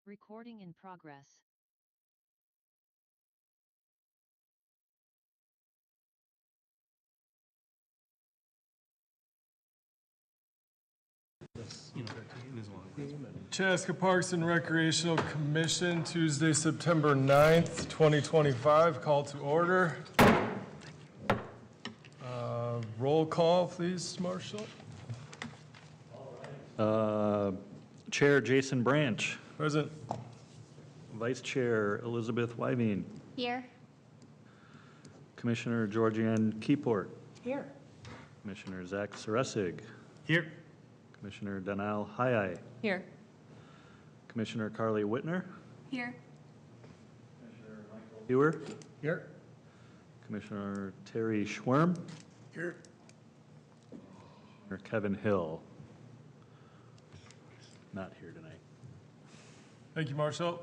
Recording in progress. Chaska Parks and Recreational Commission, Tuesday, September 9th, 2025. Call to order. Roll call, please, Marshall. Chair Jason Branch. Present. Vice Chair Elizabeth Wybing. Here. Commissioner Georgianne Keyport. Here. Commissioner Zach Saresig. Here. Commissioner Danal Hayai. Here. Commissioner Carly Whitner. Here. Hewer. Here. Commissioner Terry Schwerm. Here. Commissioner Kevin Hill. Not here tonight. Thank you, Marshall.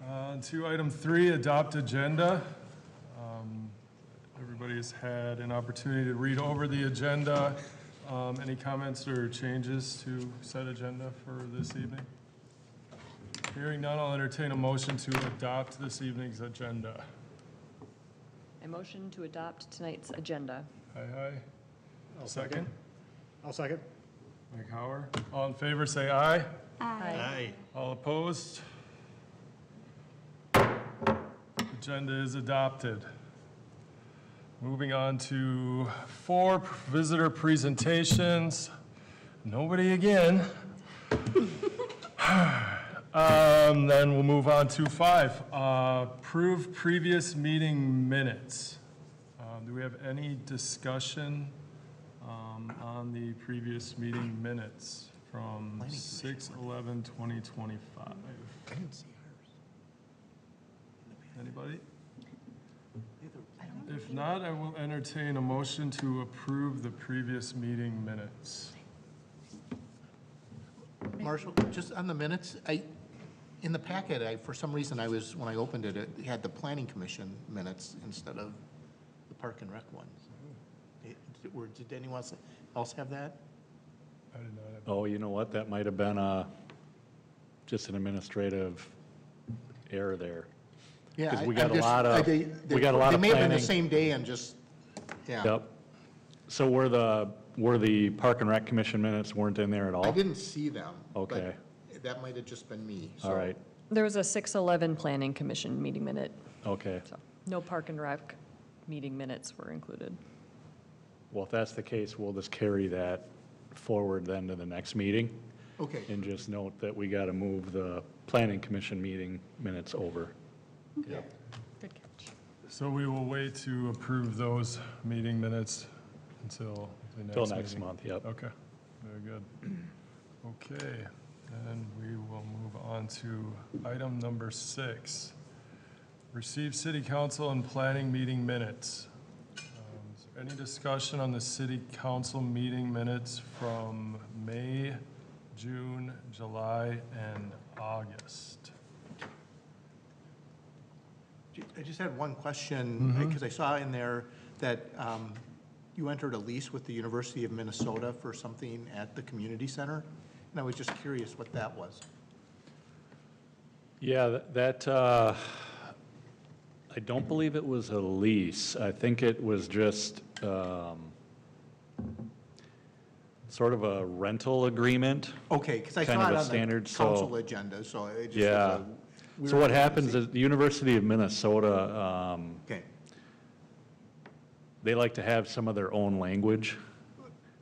On to item 3, adopt agenda. Everybody has had an opportunity to read over the agenda. Any comments or changes to said agenda for this evening? Hearing none, I'll entertain a motion to adopt this evening's agenda. I motion to adopt tonight's agenda. Aye. I'll second. I'll second. Mike Hauer. All in favor, say aye. Aye. All opposed? Agenda is adopted. Moving on to 4 visitor presentations. Nobody again. Then we'll move on to 5. Approve previous meeting minutes. Do we have any discussion on the previous meeting minutes from 6/11/2025? I didn't see ours. Anybody? If not, I will entertain a motion to approve the previous meeting minutes. Marshall, just on the minutes, in the packet, for some reason, when I opened it, it had the planning commission minutes instead of the park and rec ones. Did anyone else have that? I did not have. Oh, you know what? That might have been just an administrative error there. Yeah. Because we got a lot of They may have been the planning. same day and just, yeah. Yep. So were the Park and Rec Commission minutes weren't in there at all? I didn't see them. Okay. But that might have just been me. So. All right. There was a 6/11 Planning Commission meeting minute, Okay. so no Park and Rec meeting minutes were included. Well, if that's the case, we'll just carry that forward then to the next meeting. Okay. And just note that we got to move the Planning Commission meeting minutes over. Yeah. Good catch. So we will wait to approve those meeting minutes until the next Till meeting. next month, yep. Okay, very good. Okay, and we will move on to item number 6. Receive city council and planning meeting minutes. Is there any discussion on the city council meeting minutes from May, June, July, and August? I just had one question, because I saw in there that you entered a lease with the University of Minnesota for something at the community center, and I was just curious what that was. Yeah, I don't believe it was a lease. I think it was just sort of a rental agreement. Okay, because I Kind saw of it a on the standard, so- council agenda, so it just. Yeah. So what happens is the University of Minnesota, Okay, they like to have some of their own language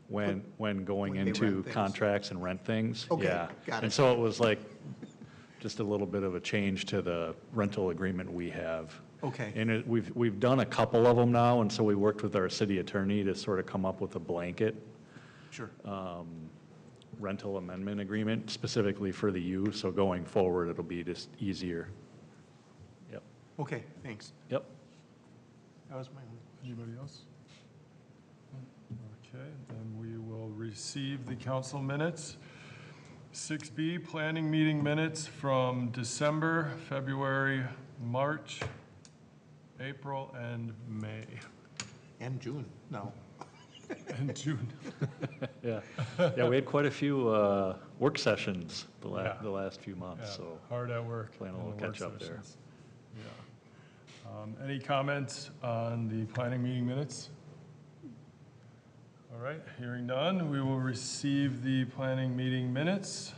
when going When they into rent things. contracts and rent things. Okay, Yeah. got And it. so it was like just a little bit of a change to the rental agreement we have. okay, And we've done a couple of them now, and so we worked with our city attorney to sort of come up with a blanket sure. rental amendment agreement specifically for the U, so going forward, it'll be just easier. Yep, Okay, thanks. yep. That was my only. Anybody else? Okay, then we will receive the council minutes. 6B, planning meeting minutes from December, February, March, April, and May. And June, no. in June. Yeah, yeah, we had quite a few work sessions Yeah. the last few Yeah, months, so hard at work. playing a in little the work catch up there. sessions. Yeah. Any comments on the planning meeting minutes? All right, hearing none, we will receive the planning meeting minutes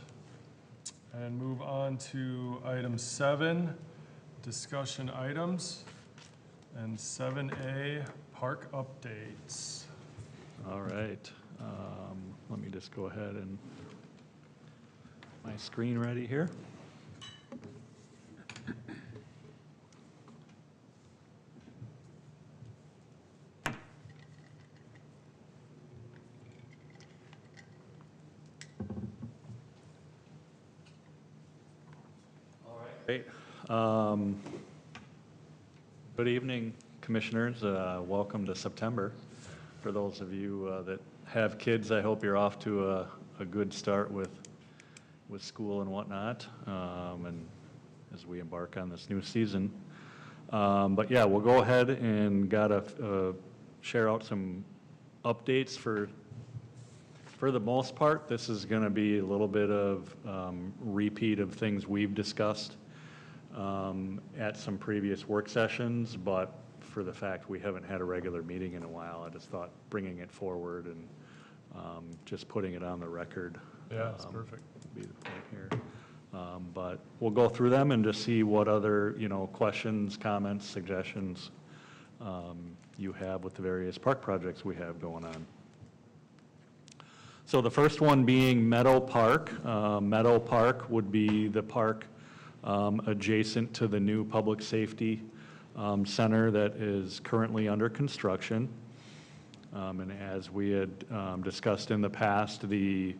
and move on to item 7, discussion items, and 7A, park updates. All right, let me just go ahead and my screen ready here. Great. Good evening, Commissioners. Welcome to September. For those of you that have kids, I hope you're off to a good start with school and whatnot, and as we embark on this new season. But yeah, we'll go ahead and share out some updates for the most part. This is going to be a little bit of repeat of things we've discussed at some previous work sessions, but for the fact we haven't had a regular meeting in a while, I just thought bringing it forward and just putting it on the record. Yeah, it's perfect. Be the point here. But we'll go through them and just see what other, questions, comments, suggestions you have with the various park projects we have going on. So the first one being Meadow Park. Meadow Park would be the park adjacent to the new public safety center that is currently under construction. And as we had discussed in the past, the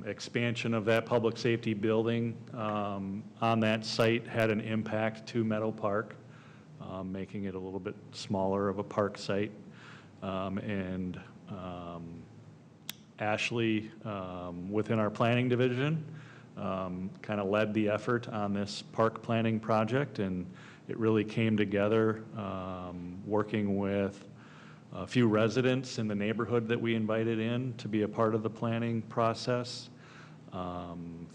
expansion of that public safety building on that site had an impact to Meadow Park, making it a little bit smaller of a park site. And Ashley, within our planning division, kind of led the effort on this park planning project, and it really came together working with a few residents in the neighborhood that we invited in to be a part of the planning process.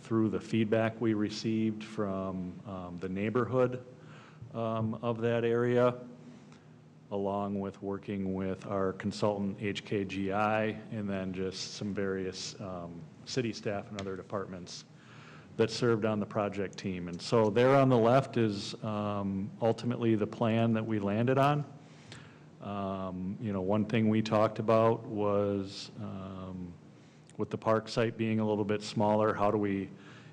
Through the feedback we received from the neighborhood of that area, along with working with our consultant HKGI, and then just some various city staff and other departments that served on the project team. And so there on the left is ultimately the plan that we landed on. One thing we talked about was with the park site being a little bit smaller, how do we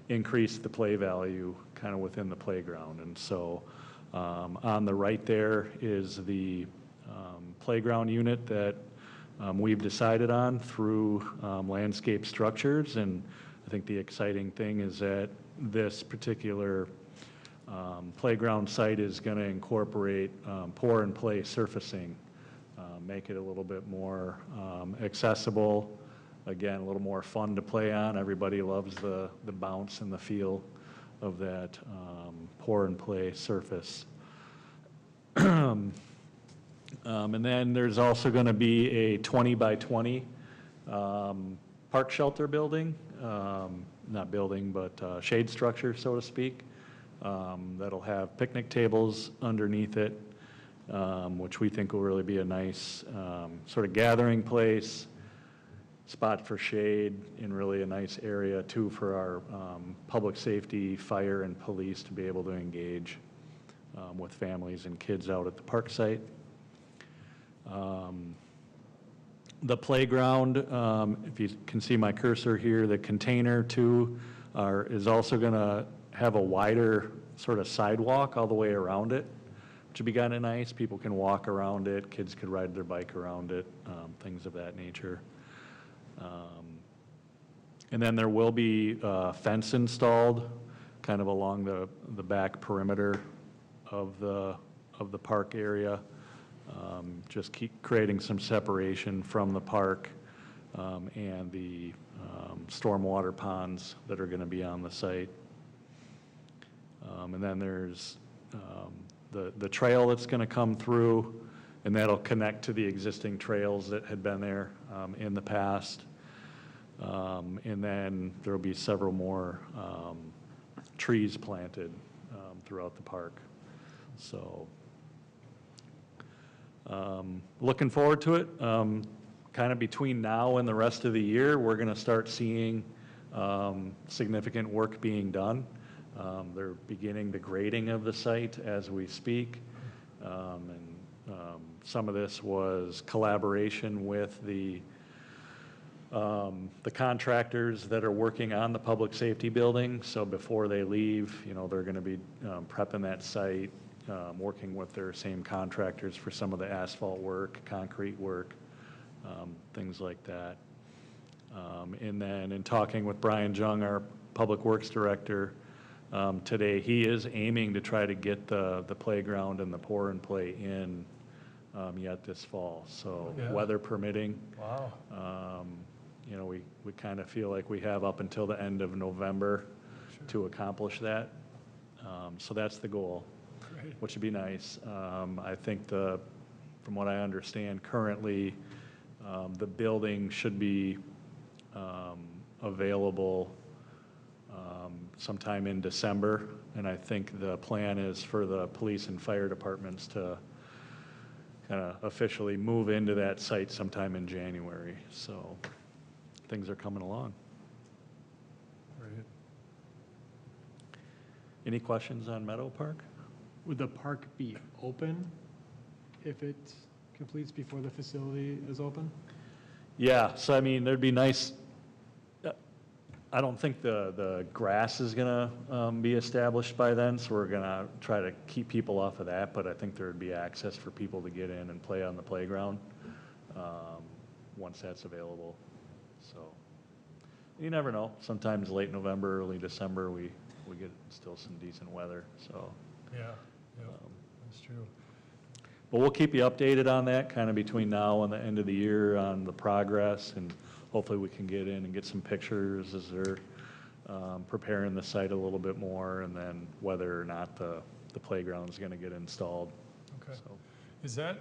increase the play value kind of within the playground? And so on the right there is the playground unit that we've decided on through Landscape Structures. And I think the exciting thing is that this particular playground site is going to incorporate pour and play surfacing, make it a little bit more accessible, again, a little more fun to play on. Everybody loves the bounce and the feel of that pour and play surface. And then there's also going to be a 20 by 20 park shelter building, not building, but shade structure, so to speak, that'll have picnic tables underneath it, which we think will really be a nice sort of gathering place, spot for shade, and really a nice area too for our public safety, fire, and police to be able to engage with families and kids out at the park site. The playground, if you can see my cursor here, the container too is also going to have a wider sort of sidewalk all the way around it, which would be kind of nice. People can walk around it, kids could ride their bike around it, things of that nature. And then there will be a fence installed kind of along the back perimeter of the park area. Just keep creating some separation from the park and the stormwater ponds that are going to be on the site. And then there's the trail that's going to come through and that'll connect to the existing trails that had been there in the past. And then there'll be several more trees planted throughout the park. So looking forward to it. Kind of between now and the rest of the year, we're going to start seeing significant work being done. They're beginning the grading of the site as we speak. Some of this was collaboration with the contractors that are working on the public safety building. So before they leave, you know, they're going to be prepping that site, working with their same contractors for some of the asphalt work, concrete work, things like that. And then in talking with Brian Jung, our Public Works Director, today, he is aiming to try to get the playground and the pour and play in yet this fall. So Yeah. weather permitting, Wow. you know, we kind of feel like we have up until the end of November to accomplish that. So that's the goal, Great. which would be nice. I think from what I understand currently, the building should be available sometime in December, and I think the plan is for the police and fire departments to kind of officially move into that site sometime in January. So things are coming along. Great. Any questions on Meadow Park? Would the park be open if it completes before the facility is open? Yeah, so I mean, there'd be nice, I don't think the grass is gonna be established by then, so we're gonna try to keep people off of that, but I think there'd be access for people to get in and play on the playground once that's available. So, you never know, sometimes late November, early December, we get still some decent weather, so. Yeah, yeah, that's true. But we'll keep you updated on that, kind of between now and the end of the year on the progress, and hopefully we can get in and get some pictures as they're preparing the site a little bit more, and then whether or not the playground's going to get installed. Okay. So, Is that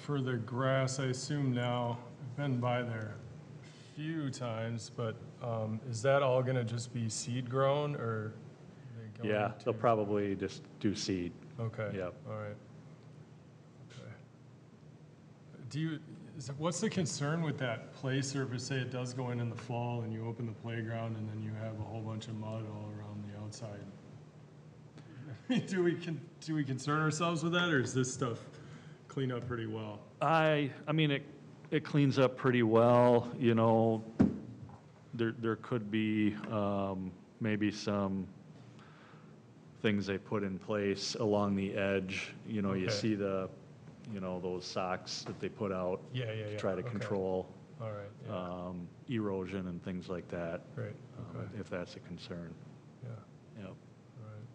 for the grass, I assume now, I've been by there a few times, but is that all gonna just be seed grown, or are they going yeah, to? they'll probably just do seed. Okay. Yep. All right. Okay. What's the concern with that play surface? Say it does go in the fall and you open the playground and then you have a whole bunch of mud all around the outside. Do we concern ourselves with that, or is this stuff clean up pretty well? I mean, it cleans up pretty well, you know. There could be maybe some things they put in place along the edge. You know, you Okay. see those socks that they put out Yeah. to try to Okay. control All right, yeah, erosion and things like that, great, okay, if that's a concern. yeah, Yep. all right.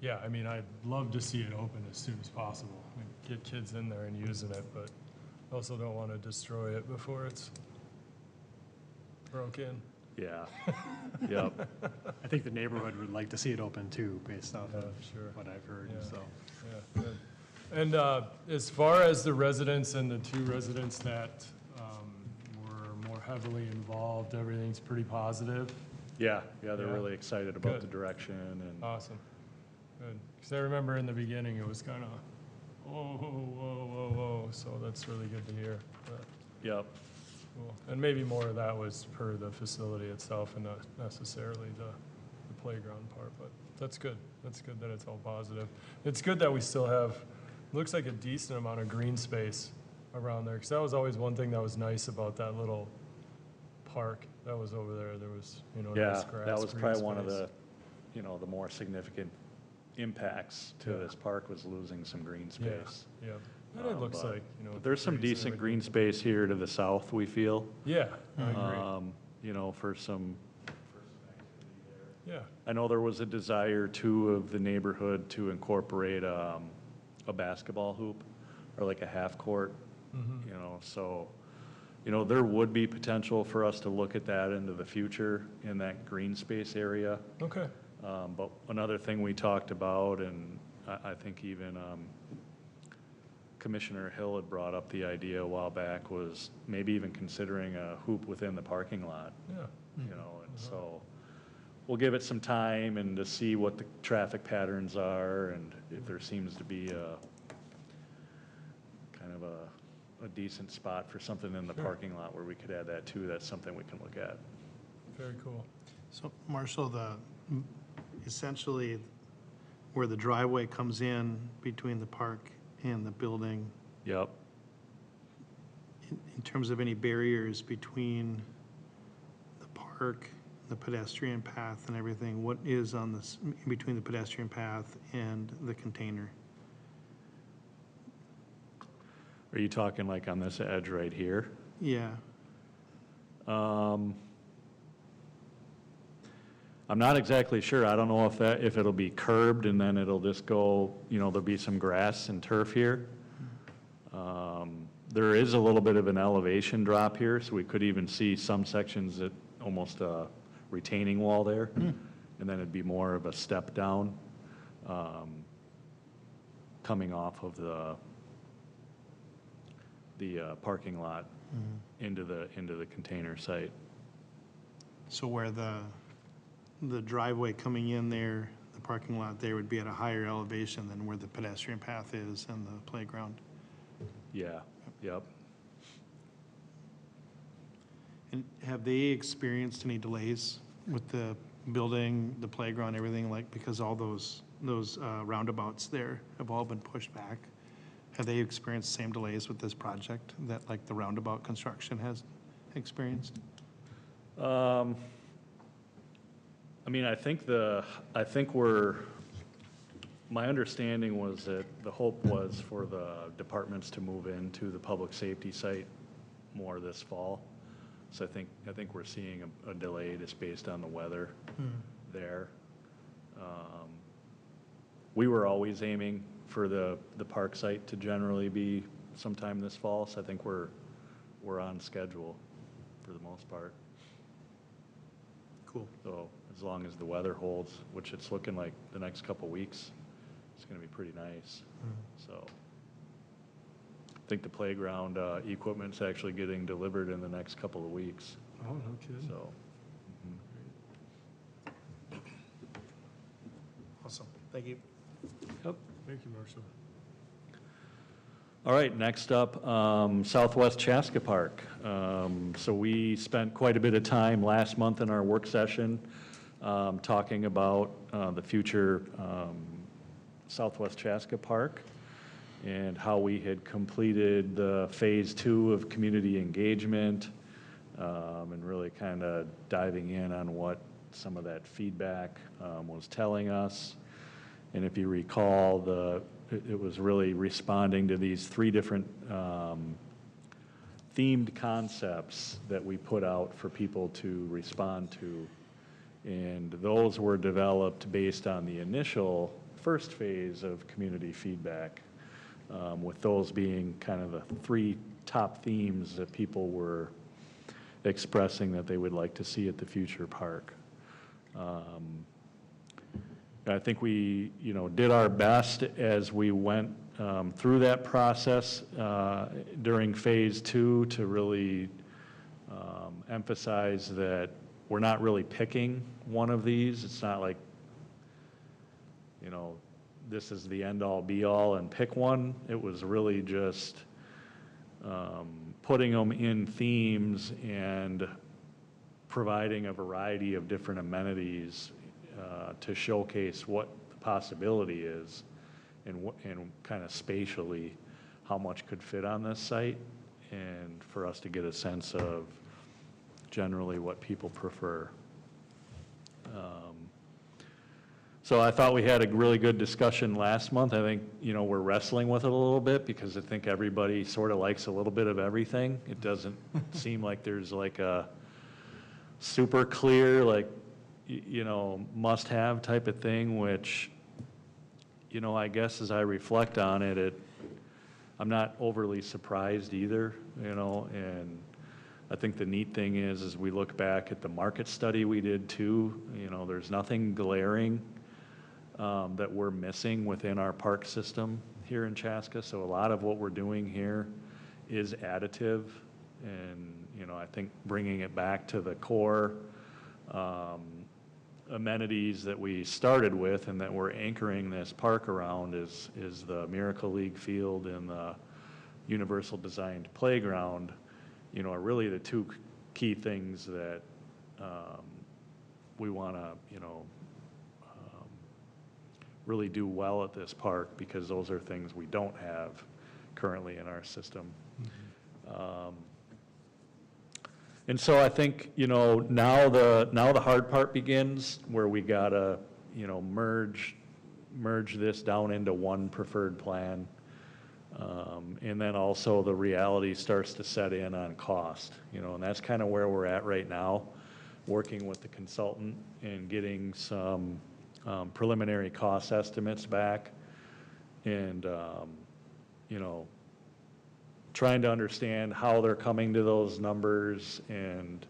Yeah, I mean, I'd love to see it open as soon as possible, and get kids in there and using it, but also don't want to destroy it before it's broken. Yeah. Yep. I think the neighborhood would like to see it open too, based off Yeah, of sure. what I've heard, Yeah. so. Yeah, good. And as far as the residents and the two residents that were more heavily involved, everything's pretty positive? Yeah, they're Yeah. really excited about the Good. direction and, Awesome. Good. Because I remember in the beginning, it was kind of, whoa. So that's really good to hear. yep. Cool. And maybe more of that was per the facility itself and not necessarily the playground part, but that's good. That's good that it's all positive. It's good that we still have, looks like a decent amount of green space around there, because that was always one thing that was nice about that little park that was over there. There was, nice Yeah, grass, that was green probably one of space. the more significant impacts to Yeah. this park was losing some green Yeah, space. yeah. And it looks But- like, But there's some trees and decent green everything. space here to the south, we feel, Yeah, I agree. for some, Yeah, I know there was a desire too of the neighborhood to incorporate a basketball hoop or like a half court, Mhm. so, there would be potential for us to look at that into the future in that green space area. okay. But another thing we talked about, and I think even Commissioner Hill had brought up the idea a while back, was maybe even considering a hoop within the parking lot, Yeah. you know, and so we'll give it some time and to see what the traffic patterns are, and if there seems to be a kind of a decent spot for something in the Sure. parking lot where we could add that too, that's something we can look at. Very cool. So Marshall, essentially where the driveway comes in between the park and the building, Yep. in terms of any barriers between the park, the pedestrian path and everything, what is on this, in between the pedestrian path and the container? Are you talking like on this edge right here? Yeah, I'm not exactly sure. I don't know if it'll be curbed and then it'll just go, you know, there'll be some grass and turf here. There is a little bit of an elevation drop here, so we could even see some sections that almost a retaining wall there. And then it'd be more of a step down, coming off of the parking lot into the container site. so where the driveway coming in there, the parking lot there would be at a higher elevation than where the pedestrian path is and the playground. Yeah, yep. And have they experienced any delays with the building, the playground, everything, like, because all those roundabouts there have all been pushed back? Have they experienced the same delays with this project that like the roundabout construction has experienced? I mean, I think my understanding was that the hope was for the departments to move into the public safety site more this fall. So I think we're seeing a delay just based on the weather there. We were always aiming for the park site to generally be sometime this fall, so I think we're on schedule for the most part. Cool. So as long as the weather holds, which it's looking like the next couple weeks, it's gonna be pretty nice. So I think the playground equipment's actually getting delivered in the next couple of weeks, Oh, no kidding. so. Awesome. Thank you. Yep. Thank you, Marshall. All right, next up, Southwest Chaska Park. So we spent quite a bit of time last month in our work session talking about the future Southwest Chaska Park and how we had completed the phase 2 of community engagement, and really kind of diving in on what some of that feedback was telling us. And if you recall, it was really responding to these 3 different themed concepts that we put out for people to respond to. And those were developed based on the initial first phase of community feedback, with those being kind of the 3 top themes that people were expressing that they would like to see at the future park. I think we, did our best as we went through that process during phase 2 to really emphasize that we're not really picking one of these. It's not like, this is the end-all be-all and pick one. It was really just putting them in themes and providing a variety of different amenities to showcase what the possibility is and kind of spatially how much could fit on this site, and for us to get a sense of generally what people prefer. So I thought we had a really good discussion last month. I think, we're wrestling with it a little bit because I think everybody sort of likes a little bit of everything. It doesn't seem like there's like a super clear, like, must-have type of thing, which, I guess as I reflect on it, I'm not overly surprised either, and I think the neat thing is we look back at the market study we did too, there's nothing glaring that we're missing within our park system. here in Chaska, so a lot of what we're doing here is additive. And, you know, I think bringing it back to the core amenities that we started with and that we're anchoring this park around is the Miracle League field and the universal designed playground, you know, are really the two key things that we want to, you know, really do well at this park, because those are things we don't have currently in our system. And so I think, you know, now the hard part begins, where we gotta, you know, merge this down into one preferred plan. And then also the reality starts to set in on cost, you know, and that's kind of where we're at right now, working with the consultant and getting some preliminary cost estimates back, and, you know, trying to understand how they're coming to those numbers. And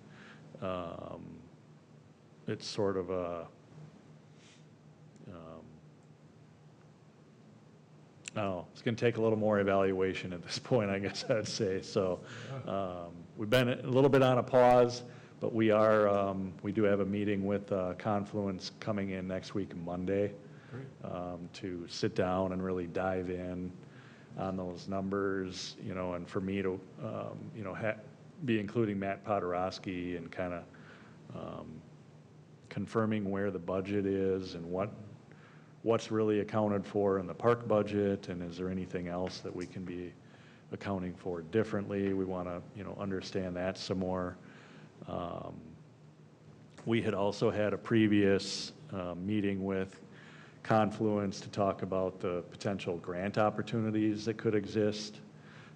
it's sort of a, I don't know, it's going to take a little more evaluation at this point, I guess I'd say. So we've been a little bit on a pause, but we do have a meeting with Confluence coming in next week, Monday, to sit down and really dive in on those numbers, you know, and for me to, you know, be including Matt Podorowski and kind of confirming where the budget is and what's really accounted for in the park budget, and is there anything else that we can be accounting for differently. We want to, you know, understand that some more. We had also had a previous meeting with Confluence to talk about the potential grant opportunities that could exist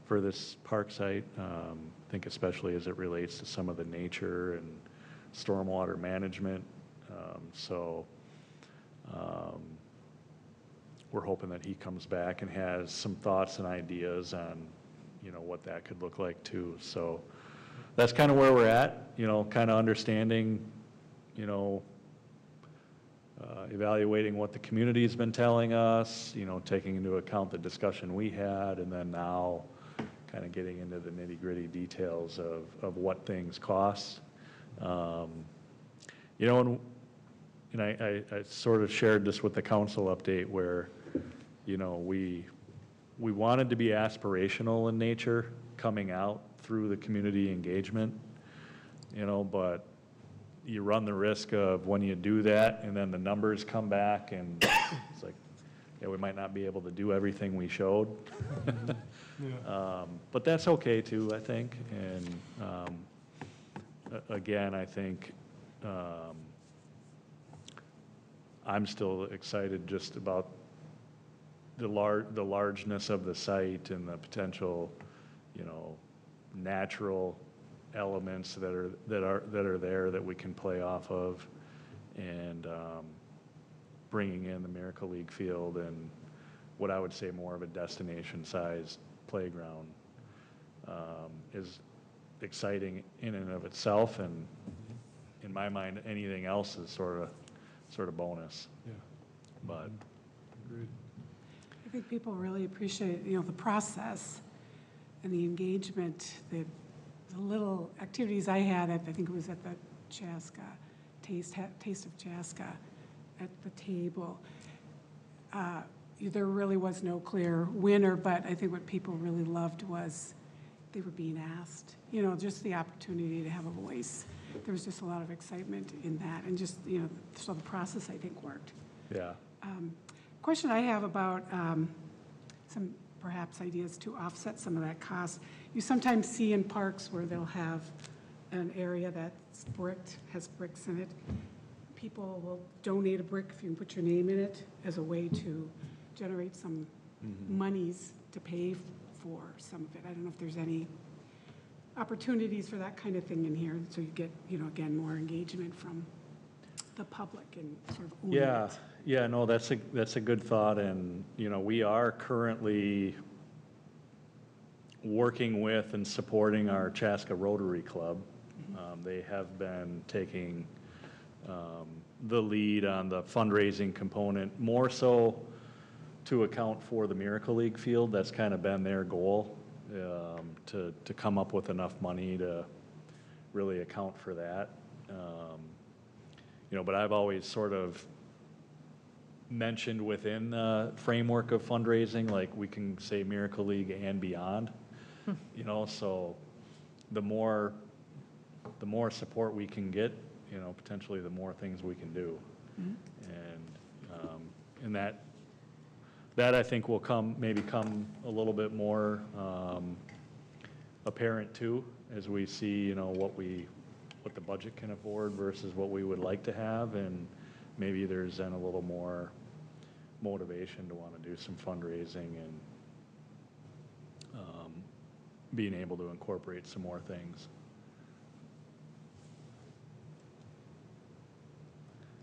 for this park site. I think especially as it relates to some of the nature and stormwater management. We're hoping that he comes back and has some thoughts and ideas on, you know, what that could look like too. So that's kind of where we're at, you know, kind of understanding, you know, evaluating what the community's been telling us, you know, taking into account the discussion we had, and then now kind of getting into the nitty-gritty details of what things cost. You know, and I sort of shared this with the council update where, you know, we wanted to be aspirational in nature coming out through the community engagement, you know, but you run the risk of when you do that and then the numbers come back and it's like, yeah, we might not be able to do everything we showed. But that's okay too, I think. And again, I think I'm still excited just about the largeness of the site and the potential, you know, natural elements that are there that we can play off of, and bringing in the Miracle League field and what I would say more of a destination-sized playground is exciting in and of itself, and in my mind, anything else is sort of bonus. Yeah. But Agreed. I think people really appreciate, you know, the process and the engagement, the little activities I had at, I think it was at the Chaska, Taste of Chaska, at the table. There really was no clear winner, but I think what people really loved was they were being asked, you know, just the opportunity to have a voice. There was just a lot of excitement in that, and just, you know, so the process, I think, worked. yeah. Question I have about some perhaps ideas to offset some of that cost. You sometimes see in parks where they'll have an area that's bricked, has bricks in it. People will donate a brick if you can put your name in it as a way to generate some monies to pay for some of it. I don't know if there's any opportunities for that kind of thing in here, so you get, you know, again, more engagement from the public and sort of owning it. Yeah, no, that's a good thought, and, you know, we are currently working with and supporting our Chaska Rotary Club. They have been taking the lead on the fundraising component, more so to account for the Miracle League field. That's kind of been their goal, to come up with enough money to really account for that. You know, but I've always sort of mentioned within the framework of fundraising, like we can say Miracle League and beyond, you know, so the more support we can get, you know, potentially the more things we can do. And that I think will maybe come a little bit more apparent too, as we see, you know, what the budget can afford versus what we would like to have, and maybe there's then a little more motivation to want to do some fundraising and being able to incorporate some more things.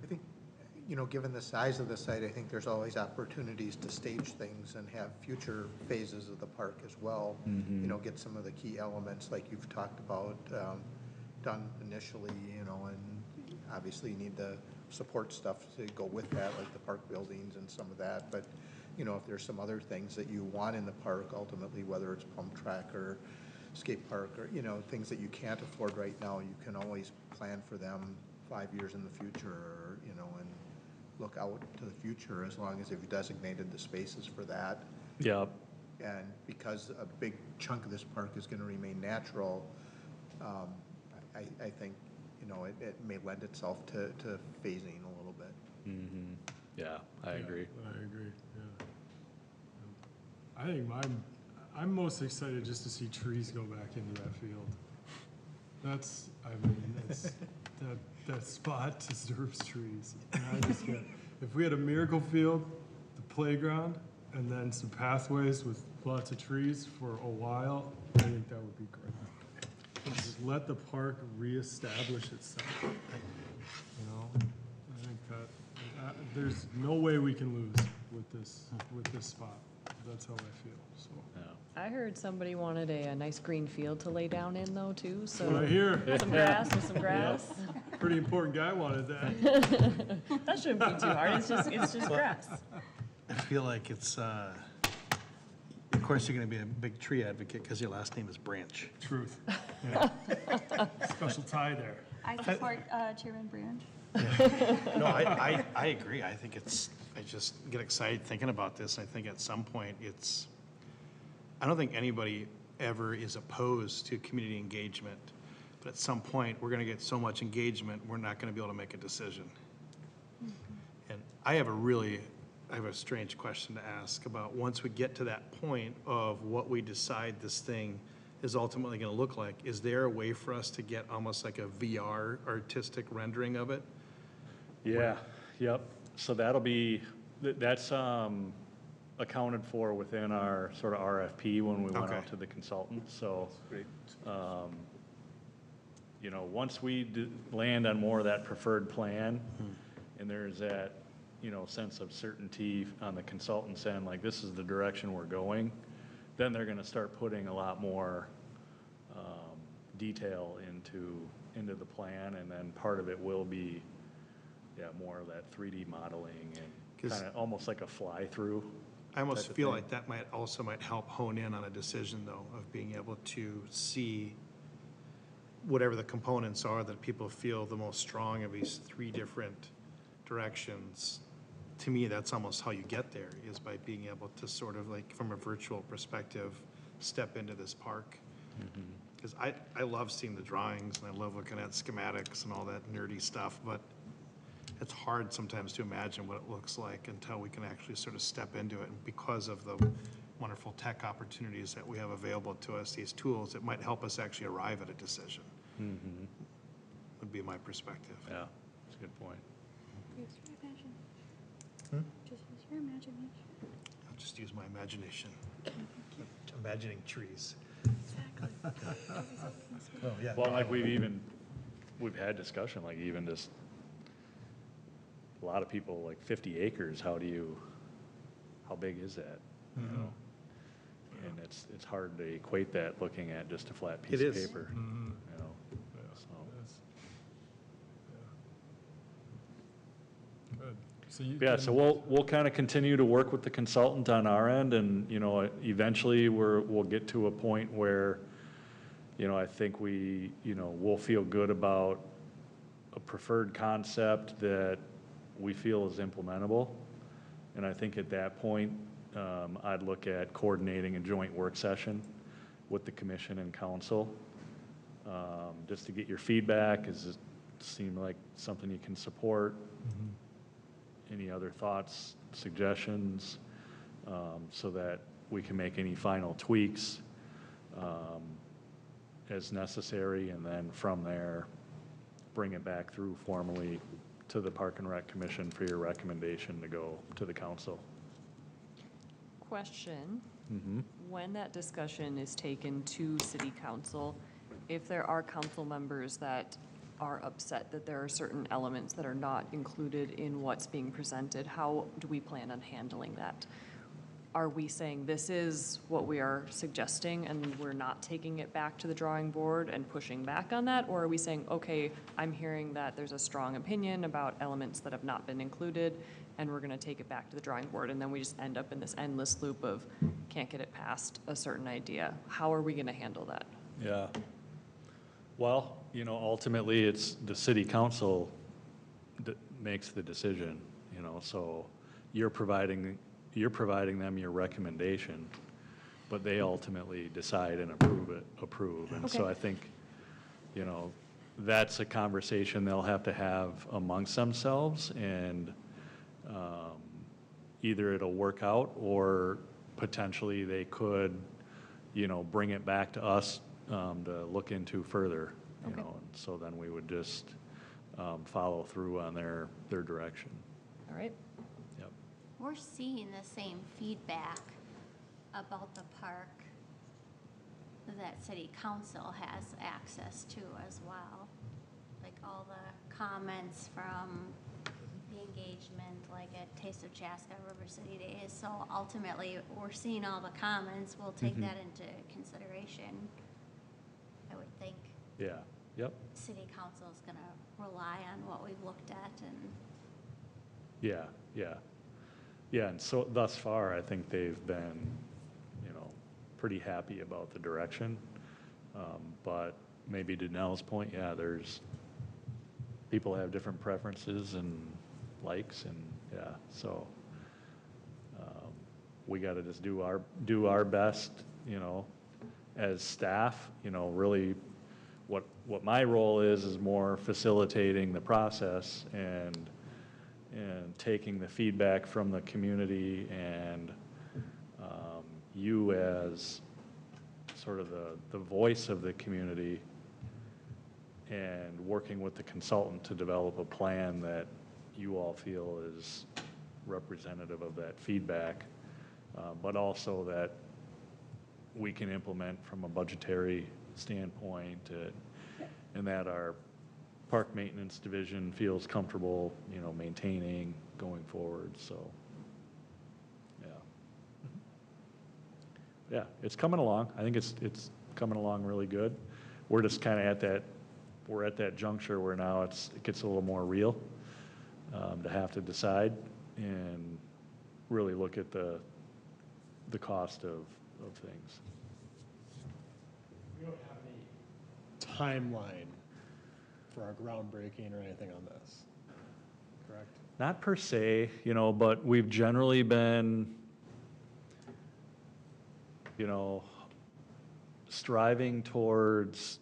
I think, you know, given the size of the site, I think there's always opportunities to stage things and have future phases of the park as well. You know, get some of the key elements like you've talked about done initially, you know, and obviously you need the support stuff to go with that, like the park buildings and some of that. But, you know, if there's some other things that you want in the park ultimately, whether it's pump track or skate park or, you know, things that you can't afford right now, you can always plan for them 5 years in the future, or, you know, and look out to the future as long as you've designated the spaces for that. Yeah. And because a big chunk of this park is going to remain natural, I think, you know, it may lend itself to phasing a little bit. Yeah, I agree. I agree, yeah. I think I'm most excited just to see trees go back into that field. That's, I mean, it's, that spot deserves trees. And I just get, if we had a miracle field, the playground, and then some pathways with lots of trees for a while, I think that would be great. Just let the park reestablish itself. You know, I think that there's no way we can lose with this spot. That's how I feel. So. Yeah. I heard somebody wanted a nice green field to lay down in though too, so. What I hear. Some grass with some grass. Pretty important guy wanted that. That shouldn't be too hard, it's just grass. I feel like it's, of course, you're gonna be a big tree advocate because your last name is Branch. Truth. Yeah. Special tie there. I support Chairman Branch. No, I agree. I think I just get excited thinking about this. I think at some point I don't think anybody ever is opposed to community engagement, but at some point, we're gonna get so much engagement, we're not gonna be able to make a decision. And I have a strange question to ask about once we get to that point of what we decide this thing is ultimately gonna look like, is there a way for us to get almost like a VR artistic rendering of it? Yeah, yep. So that's accounted for within our sort of RFP when we went Okay. out to the consultant. So, you know, once we land on more of that preferred plan, and there's that, you know, sense of certainty on the consultant's end, like this is the direction we're going, then they're gonna start putting a lot more detail into the plan, and then part of it will be, more of that 3D modeling and 'Cause- kind of almost like a fly-through. I almost type of feel thing. like that might help hone in on a decision though, of being able to see whatever the components are that people feel the most strong of these three different directions. To me, that's almost how you get there, is by being able to sort of like, from a virtual perspective, step into this park. Because I love seeing the drawings and I love looking at schematics and all that nerdy stuff, but it's hard sometimes to imagine what it looks like until we can actually sort of step into it. And because of the wonderful tech opportunities that we have available to us, these tools, it might help us actually arrive at a decision, would be my perspective. Yeah, that's a good point. Use your imagination. Just use your imagination. I'll just use my imagination. Imagining trees. Exactly. Oh, yeah. Well, like we've had discussion, like even just, a lot of people, like 50 acres, how big is that? You know? And it's hard to equate that looking at just a flat piece It of is. paper, you know? So, Good. So you Yeah, can- so we'll kind of continue to work with the consultant on our end, and, eventually we'll get to a point where, I think we'll feel good about a preferred concept that we feel is implementable. And I think at that point, I'd look at coordinating a joint work session with the commission and council, just to get your feedback. Does it seem like something you can support? Any other thoughts, suggestions, so that we can make any final tweaks as necessary, and then from there, bring it back through formally to the Park and Rec Commission for your recommendation to go to the council. Question, Mm-hmm. when that discussion is taken to city council, if there are council members that are upset that there are certain elements that are not included in what's being presented, how do we plan on handling that? Are we saying this is what we are suggesting and we're not taking it back to the drawing board and pushing back on that? Or are we saying, okay, I'm hearing that there's a strong opinion about elements that have not been included and we're gonna take it back to the drawing board, and then we just end up in this endless loop of can't get it past a certain idea? How are we gonna handle that? Yeah. Well, ultimately, it's the city council that makes the decision, so you're providing them your recommendation, but they ultimately decide and approve. And so Okay. I think, that's a conversation they'll have to have amongst themselves, and either it'll work out, or potentially they could, bring it back to us to look into further, Okay. and so then we would just follow through on their direction. All right? Yep. We're seeing the same feedback about the park that city council has access to as well. Like all the comments from the engagement, like at Taste of Chaska, River City Days. So ultimately, we're seeing all the comments. We'll take that into consideration. I would think Yeah, yep, city council is gonna rely on what we've looked at and yeah, yeah. Yeah, and so thus far, I think they've been, pretty happy about the direction. But maybe to Nell's point, yeah, people have different preferences and likes, and, yeah, so we gotta just do our best, as staff, really what my role is more facilitating the process and taking the feedback from the community, and you as sort of the voice of the community, and working with the consultant to develop a plan that you all feel is representative of that feedback, but also that we can implement from a budgetary standpoint, and that our park maintenance division feels comfortable, maintaining going forward, so, yeah. Yeah, it's coming along. I think it's coming along really good. We're just kind of we're at that juncture where now it gets a little more real, to have to decide and really look at the cost of things. We don't have any timeline for our groundbreaking or anything on this, correct? Not per se, but we've generally been, striving towards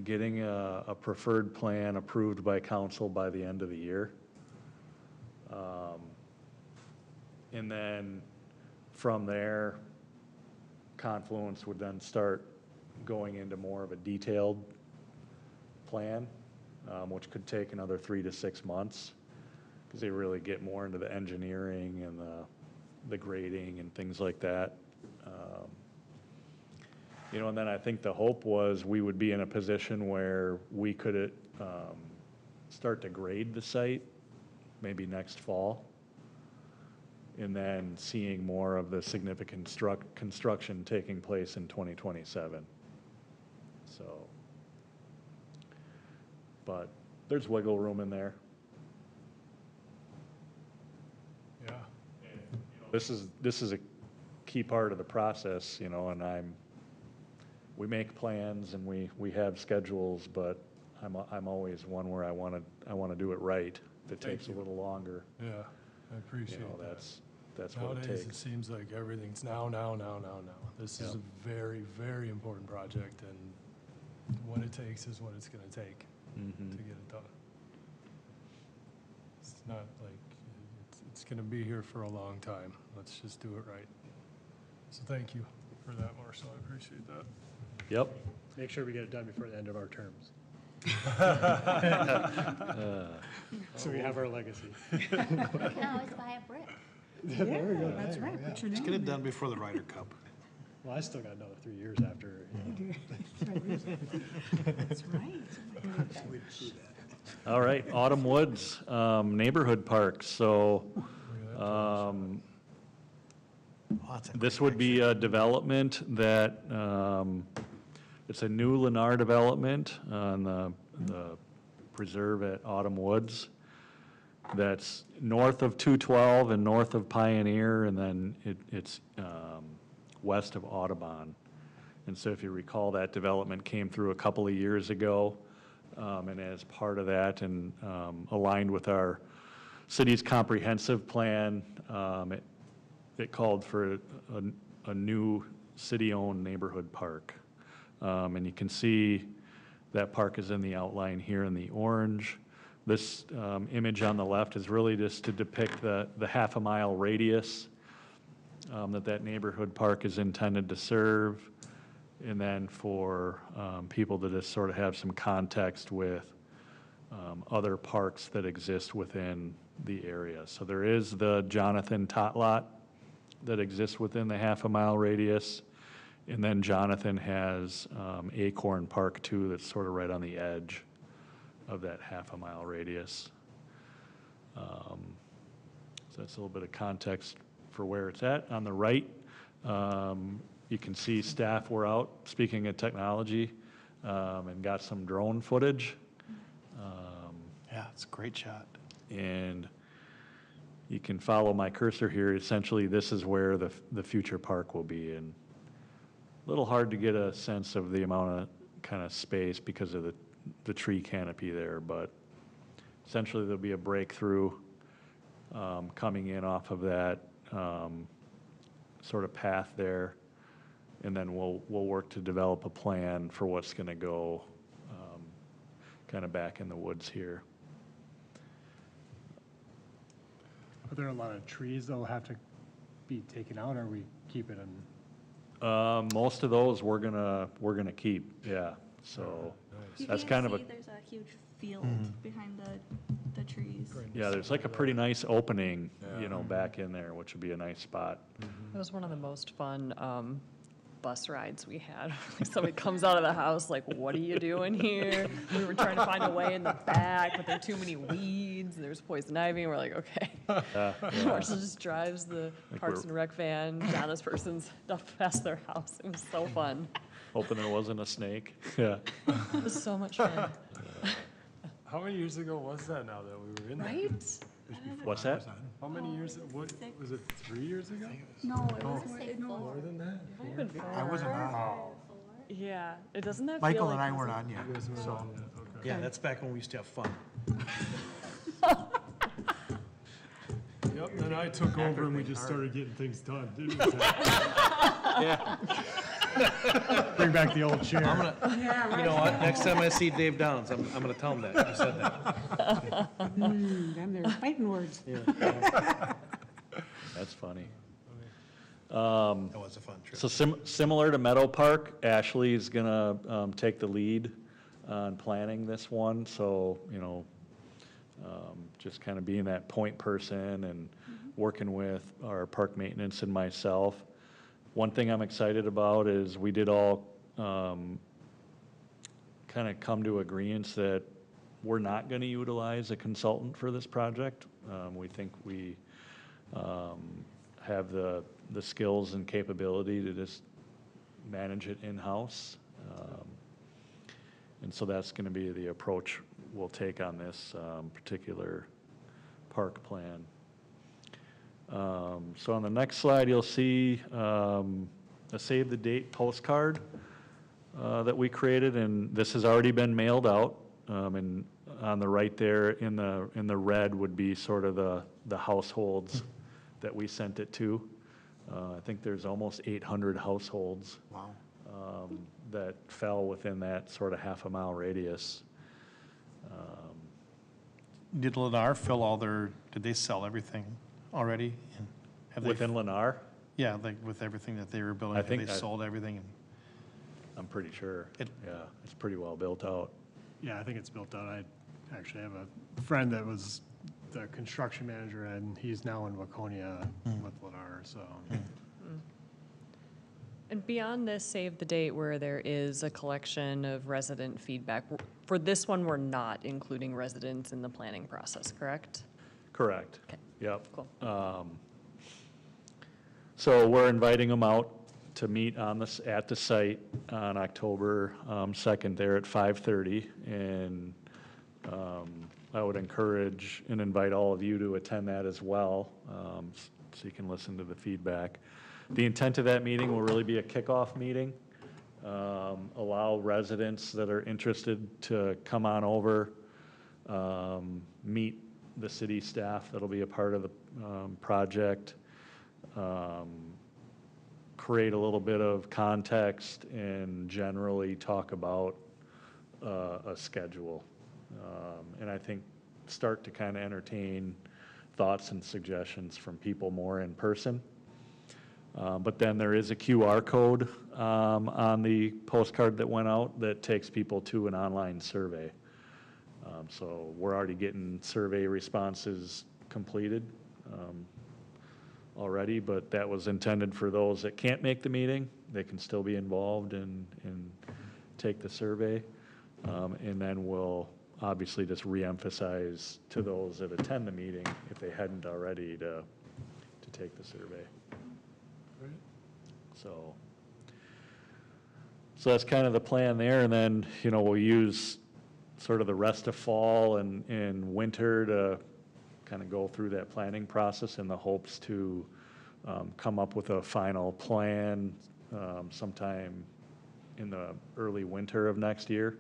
getting a preferred plan approved by council by the end of the year. And then from there, Confluence would then start going into more of a detailed plan, which could take another 3 to 6 months, because they really get more into the engineering and the grading and things like that. And then I think the hope was we would be in a position where we could start to grade the site maybe next fall, and then seeing more of the significant construction taking place in 2027. So, but there's wiggle room in there. This is a key part of the process, you know, and we make plans and we have schedules, but I'm always one where I want to do it right. If it takes a little longer, Yeah, I appreciate you know, that. that's what it Nowadays, it takes. seems like everything's now. This is Yep. a very, very important project, and what it takes is what it's gonna take Mhm. to get it done. It's not like, it's gonna be here for a long time. Let's just do it right. So thank you for that, Marcel, I appreciate that. Yep. Make sure we get it done before the end of our terms, so we have our legacy. You can always buy a brick. There we go. That's right, put your name Get it in done before the Ryder Cup. Well, I still got another 3 years after. You know. That's right. Oh my goodness. All right, Autumn Woods, neighborhood parks. So, this would be a development that, it's a new Lennar development on the preserve at Autumn Woods. That's north of 212 and north of Pioneer, and then it's west of Audubon. And so if you recall, that development came through a couple of years ago, and as part of that and aligned with our city's comprehensive plan, it called for a new city-owned neighborhood park. And you can see that park is in the outline here in the orange. This image on the left is really just to depict the half-a-mile radius that neighborhood park is intended to serve, and then for people to just sort of have some context with other parks that exist within the area. So there is the Jonathan Tot Lot that exists within the half-a-mile radius, and then Jonathan has Acorn Park too, that's sort of right on the edge of that half-a-mile radius. So that's a little bit of context for where it's at. On the right, you can see staff were out, speaking of technology, and got some drone footage. Yeah, it's a great shot. And you can follow my cursor here. Essentially, this is where the future park will be. And a little hard to get a sense of the amount of kind of space because of the tree canopy there, but essentially there'll be a breakthrough coming in off of that sort of path there, and then we'll work to develop a plan for what's going to go kind of back in the woods here. Are there a lot of trees that'll have to be taken out, or we keep it in? Most of those we're gonna keep, yeah. So You that's can kind of see a, there's a huge field behind the trees. yeah, there's like a pretty nice opening, you know, back in there, which would be a nice spot. It was one of the most fun bus rides we had. Somebody comes out of the house like, what are you doing here? We were trying to find a way in the back, but there are too many weeds, and there's poison ivy, and we're like, okay. Marshall just drives the Like Parks we're- and Rec van down this person's stuff past their house. It was so fun. Hoping there wasn't a snake, yeah. It was so much fun. How many years ago was that now that we were in there? Right? What's that? How many years, what, was it 3 years ago? No, it was, Say no, More than that? I wasn't on. Yeah, it doesn't that feel Michael like and I this weren't is- on yet, You guys weren't so. on yet, okay. Yeah, that's back when we used to have fun. Yep, then I took over and we just started getting things done, didn't we? Bring back the old chair. I'm gonna, you know what, next time I see Dave Downs, I'm gonna tell him that, you said that. then they're fighting words. That's funny. That was a fun trip. So similar to Meadow Park, Ashley is gonna take the lead on planning this one, so, you know, just kind of being that point person and working with our park maintenance and myself. One thing I'm excited about is we did all kind of come to agreements that we're not gonna utilize a consultant for this project. We think we have the skills and capability to just manage it in-house. And so that's gonna be the approach we'll take on this particular park plan. So on the next slide, you'll see a save the date postcard that we created, and this has already been mailed out. And on the right there in the red would be sort of the households that we sent it to. I think there's almost 800 households Wow. that fell within that sort of half-a-mile radius. Did Lennar fill all their, did they sell everything already? And have they- Within Lennar, Yeah, like with everything that they were building, I have think they I- sold everything? And I'm pretty sure. It- Yeah, it's pretty well built out. Yeah, I think it's built out. I actually have a friend that was the construction manager, and he's now in Waconia with Lennar, so. And beyond this save the date where there is a collection of resident feedback, for this one, we're not including residents in the planning process, correct? Correct. Okay. Yep. Cool. So we're inviting them out to meet on this, at the site on October 2nd there at 5:30. And I would encourage and invite all of you to attend that as well, so you can listen to the feedback. The intent of that meeting will really be a kickoff meeting. Allow residents that are interested to come on over, meet the city staff that'll be a part of the project, create a little bit of context, and generally talk about a schedule. And I think start to kind of entertain thoughts and suggestions from people more in person. But then there is a QR code on the postcard that went out that takes people to an online survey. So we're already getting survey responses completed already, but that was intended for those that can't make the meeting. They can still be involved and take the survey. And then we'll obviously just reemphasize to those that attend the meeting, if they hadn't already, to take the survey. So that's kind of the plan there, and then, we'll use sort of the rest of fall and winter to kind of go through that planning process in the hopes to come up with a final plan sometime in the early winter of next year.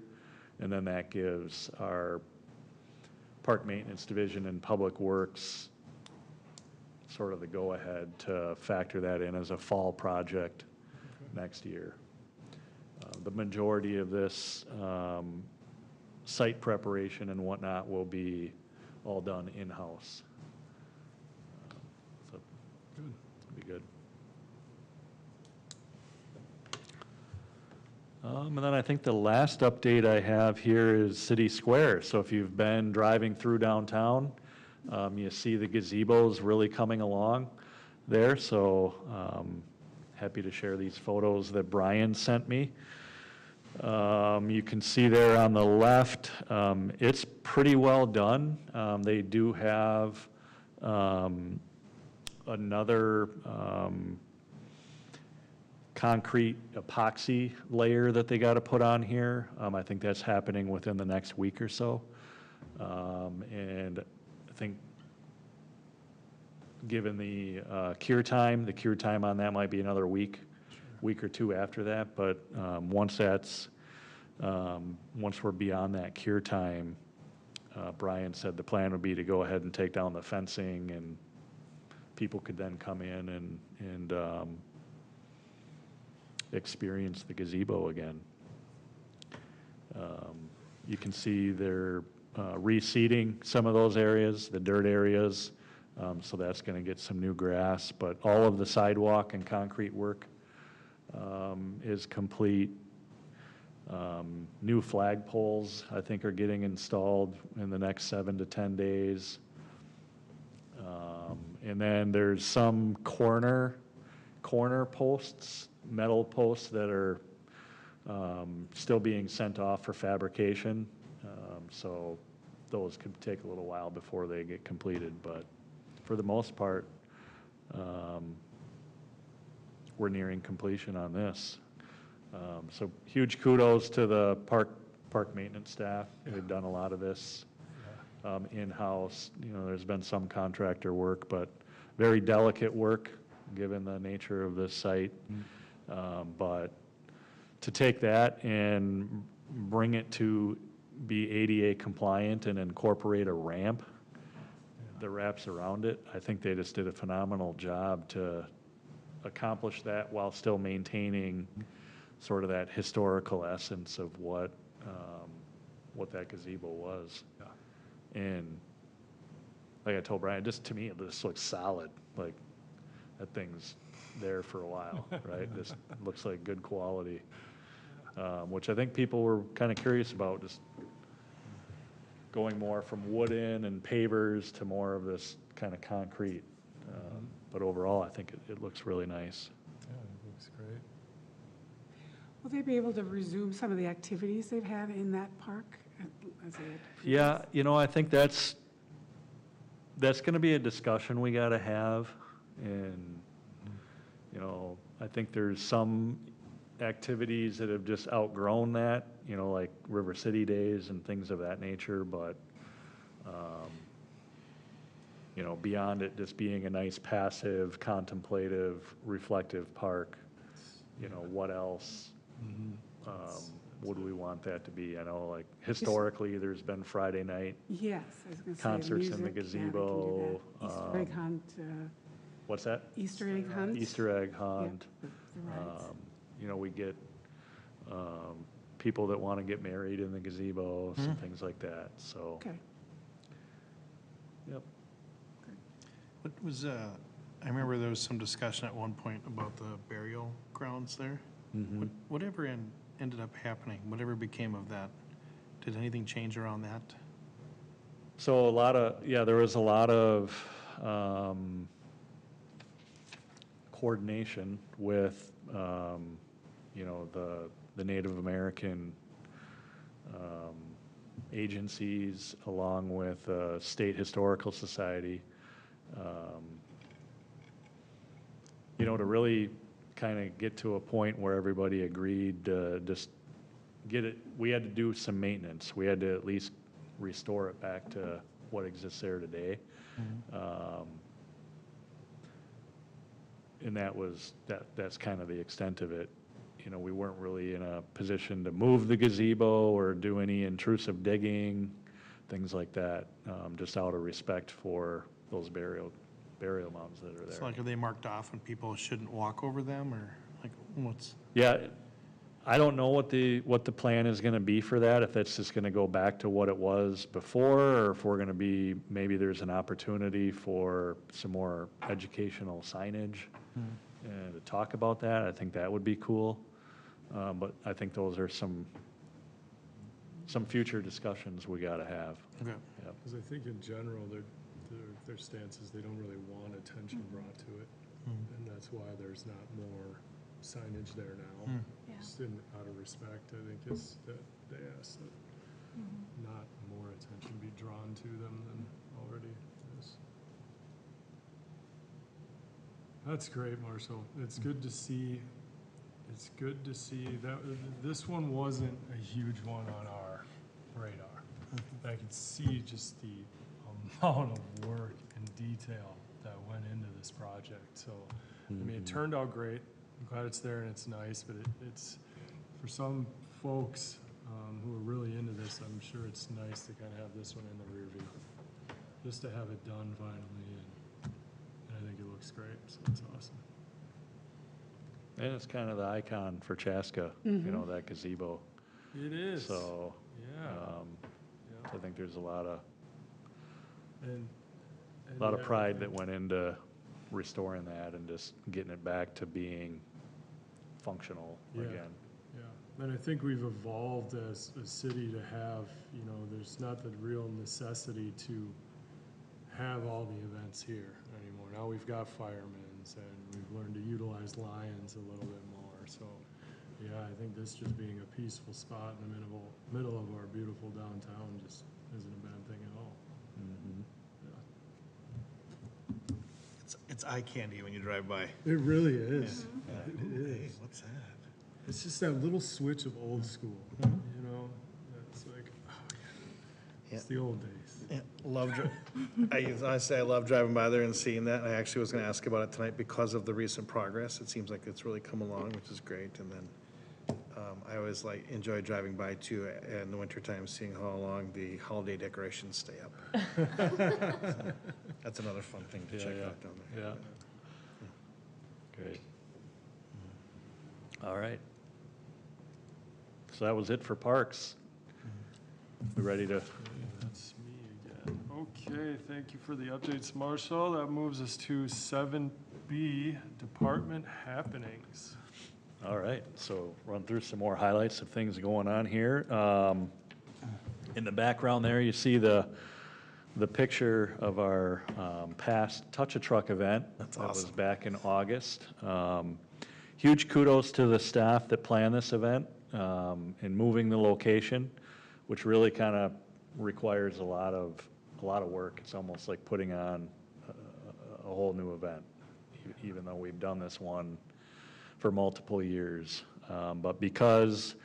And then that gives our Park Maintenance Division and Public Works sort of the go-ahead to factor that in as a fall project next year. The majority of this site preparation and whatnot will be all done in-house. So, it'll be good. And then I think the last update I have here is City Square. So if you've been driving through downtown, you see the gazebos really coming along there. So happy to share these photos that Brian sent me. You can see there on the left, it's pretty well done. They do have another concrete epoxy layer that they got to put on here. I think that's happening within the next week or so. And I think given the cure time on that might be another week or two after that. But once we're beyond that cure time, Brian said the plan would be to go ahead and take down the fencing, and people could then come in and experience the gazebo again. You can see they're reseeding some of those areas, the dirt areas, so that's going to get some new grass. But all of the sidewalk and concrete work is complete. New flagpoles, I think, are getting installed in the next 7 to 10 days. And then there's some corner posts, metal posts that are still being sent off for fabrication. So those could take a little while before they get completed, but for the most part, we're nearing completion on this. So huge kudos to the park maintenance staff. They've done a lot of this in-house. There's been some contractor work, but very delicate work, given the nature of this site. But to take that and bring it to be ADA compliant and incorporate a ramp that wraps around it, I think they just did a phenomenal job to accomplish that while still maintaining sort of that historical essence of what that gazebo was. And like I told Brian, just to me, it just looks solid. Like, that thing's there for a while, right? Just looks like good quality, which I think people were kind of curious about, just going more from wooden and pavers to more of this kind of concrete. But overall, I think it looks really nice. Yeah, it looks great. Will they be able to resume some of the activities they've had in that park? As they had Yeah, you know, I think that's going to be a discussion we got to have. And, you know, I think there's some activities that have just outgrown that, you know, like River City Days and things of that nature. But, you know, beyond it just being a nice passive, contemplative, reflective park, you know, what else would we want that to be? I know, like, historically, there's been Friday night Yes, I was going to say. concerts in the music, yeah, they can do gazebo. that. Easter egg hunt, What's that? Easter egg hunt. Easter egg hunt. the rides. You know, we get people that want to get married in the gazebo, some things like that, so. Okay. Yep. What was, I remember there was some discussion at one point about the burial grounds there. Whatever ended up happening, whatever became of that, did anything change around that? So there was a lot of coordination with, you know, the Native American agencies, along with State Historical Society, you know, to really kind of get to a point where everybody agreed to just get it. We had to do some maintenance. We had to at least restore it back to what exists there today. And that's kind of the extent of it. You know, we weren't really in a position to move the gazebo or do any intrusive digging, things like that, just out of respect for those burial mounds that are there. So like, are they marked off and people shouldn't walk over them, or like, what's? Yeah, I don't know what the plan is gonna be for that, if that's just gonna go back to what it was before, or if we're gonna be, maybe there's an opportunity for some more educational signage and to talk about that. I think that would be cool. But I think those are some future discussions we gotta have. Okay. Yep. Because I think in general, their stance is they don't really want attention brought to it. And that's why there's not more signage there now. Yeah. Just out of respect, I think is that they ask that not more attention be drawn to them than already is. That's great, Marshall. It's good to see. It's good to see that this one wasn't a huge one on our radar. I could see just the amount of work and detail that went into this project. So, I mean, it turned out great. I'm glad it's there and it's nice, but it's for some folks who are really into this, I'm sure it's nice to kind of have this one in the rear view, just to have it done finally, and I think it looks great, so it's awesome. And it's kind of the icon for Chaska, you know, that gazebo. It is. So, Yeah. Yeah. I think there's a lot of And lot of yeah, pride that went into restoring that and just getting it back to being functional Yeah. again. Yeah, and I think we've evolved as a city to have, you know, there's not the real necessity to have all the events here anymore. Now we've got firemen's and we've learned to utilize lions a little bit more. So, yeah, I think this just being a peaceful spot in the middle of our beautiful downtown just isn't a bad thing at all. Yeah. It's eye candy when you drive by. It really is. Ooh, It hey, is. what's that? It's just that little switch of old school, you know? It's like, oh, It's the old days. Yeah, honestly, I love driving by there and seeing that. I actually was gonna ask about it tonight because of the recent progress. It seems like it's really come along, which is great. And then, I always enjoy driving by too in the wintertime, seeing how long the holiday decorations stay up. That's another fun thing to Yeah, check yeah, out down there. yeah. Great. All right. So that was it for parks. We ready to, Okay, that's me again. Okay, thank you for the updates, Marshall. That moves us to 7B, department happenings. all right, so run through some more highlights of things going on here. In the background there, you see the picture of our past Touch a Truck event. That's That was awesome. back in August. Huge kudos to the staff that planned this event and moving the location, which really kind of requires a lot of work. It's almost like putting on a whole new event, even though we've done this one for multiple years. But because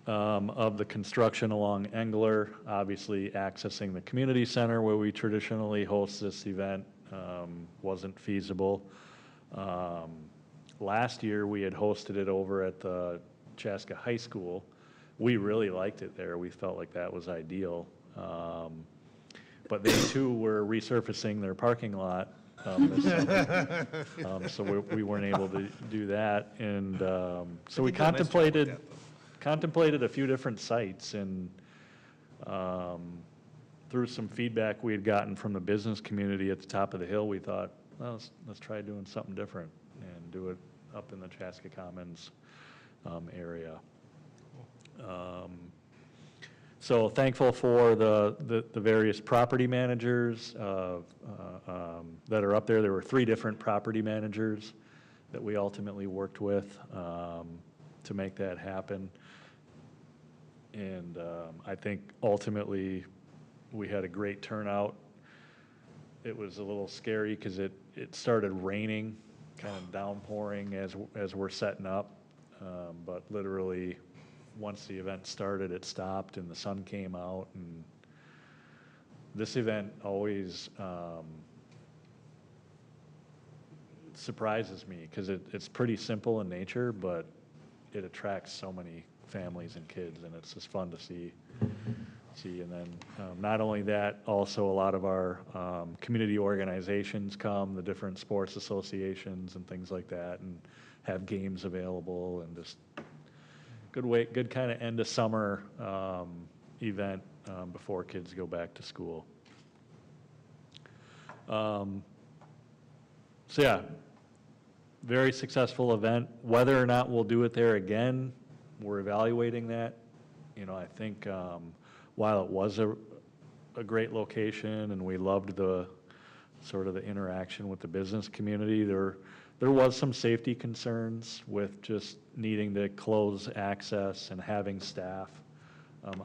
of the construction along Engler, obviously accessing the community center where we traditionally host this event wasn't feasible. Last year, we had hosted it over at the Chaska High School. We really liked it there. We felt like that was ideal. But they too were resurfacing their parking lot this summer. So we weren't able to do that. And so we contemplated a few different sites, and through some feedback we had gotten from the business community at the top of the hill, we thought, well, let's try doing something different and do it up in the Chaska Commons area. So thankful for the various property managers that are up there. There were 3 different property managers that we ultimately worked with to make that happen. And I think ultimately we had a great turnout. It was a little scary because it started raining, kind of downpouring as we're setting up. But literally, once the event started, it stopped and the sun came out. And this event always surprises me because it's pretty simple in nature, but it attracts so many families and kids, and it's just fun to see. And then not only that, also a lot of our community organizations come, the different sports associations and things like that, and have games available, and just good kind of end of summer event before kids go back to school. So yeah, very successful event. Whether or not we'll do it there again, we're evaluating that. You know, I think while it was a great location and we loved the sort of the interaction with the business community, there was some safety concerns with just needing to close access and having staff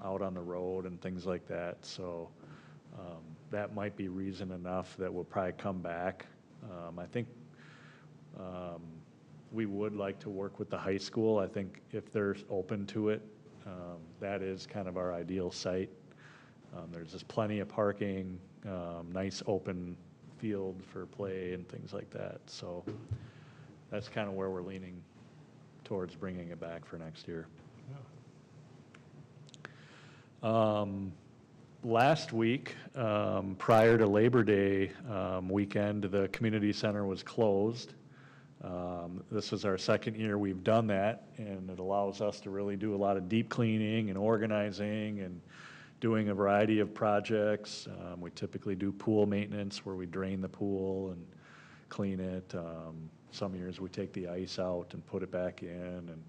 out on the road and things like that. So that might be reason enough that we'll probably come back. I think we would like to work with the high school. I think if they're open to it, that is kind of our ideal site. There's just plenty of parking, nice open field for play and things like that. So that's kind of where we're leaning towards bringing it back for next year. Last week, prior to Labor Day weekend, the community center was closed. This is our second year we've done that, and it allows us to really do a lot of deep cleaning and organizing and doing a variety of projects. We typically do pool maintenance where we drain the pool and clean it. Some years we take the ice out and put it back in, and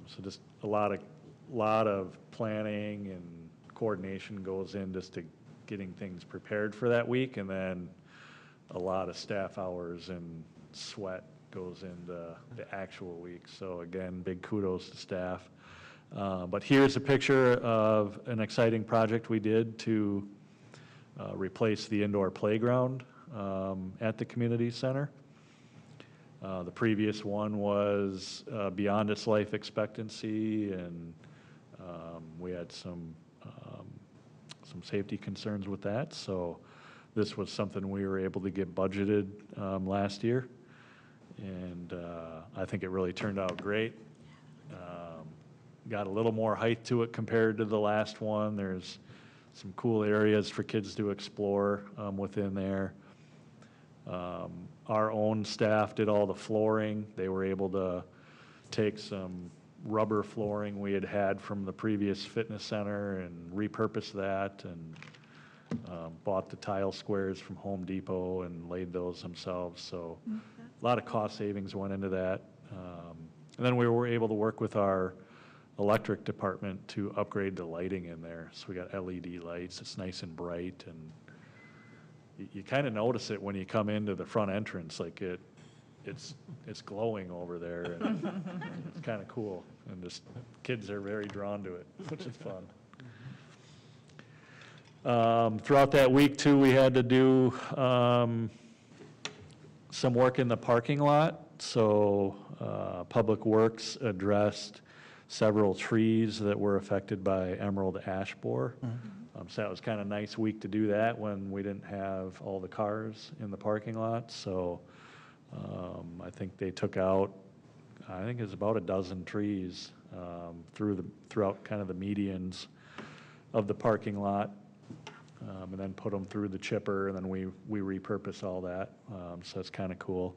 so just a lot of planning and coordination goes in just to getting things prepared for that week, and then a lot of staff hours and sweat goes into the actual week. So again, big kudos to staff. But here's a picture of an exciting project we did to replace the indoor playground at the community center. The previous one was beyond its life expectancy, and we had some some safety concerns with that. So this was something we were able to get budgeted last year. And I think it really turned out great. Got a little more height to it compared to the last one. There's some cool areas for kids to explore within there. Our own staff did all the flooring. They were able to take some rubber flooring we had had from the previous fitness center and repurpose that, and bought the tile squares from Home Depot and laid those themselves. So a lot of cost savings went into that. And then we were able to work with our electric department to upgrade the lighting in there. So we got LED lights. It's nice and bright, and you kind of notice it when you come into the front entrance, like it's glowing over there, and it's kind of cool. And just kids are very drawn to it, which is fun. Throughout that week too, we had to do some work in the parking lot. So Public Works addressed several trees that were affected by emerald ash borer. So that was kind of a nice week to do that when we didn't have all the cars in the parking lot. So I think they took out, I think it was about a dozen trees throughout kind of the medians of the parking lot, and then put them through the chipper, and then we repurpose all that. So it's kind of cool.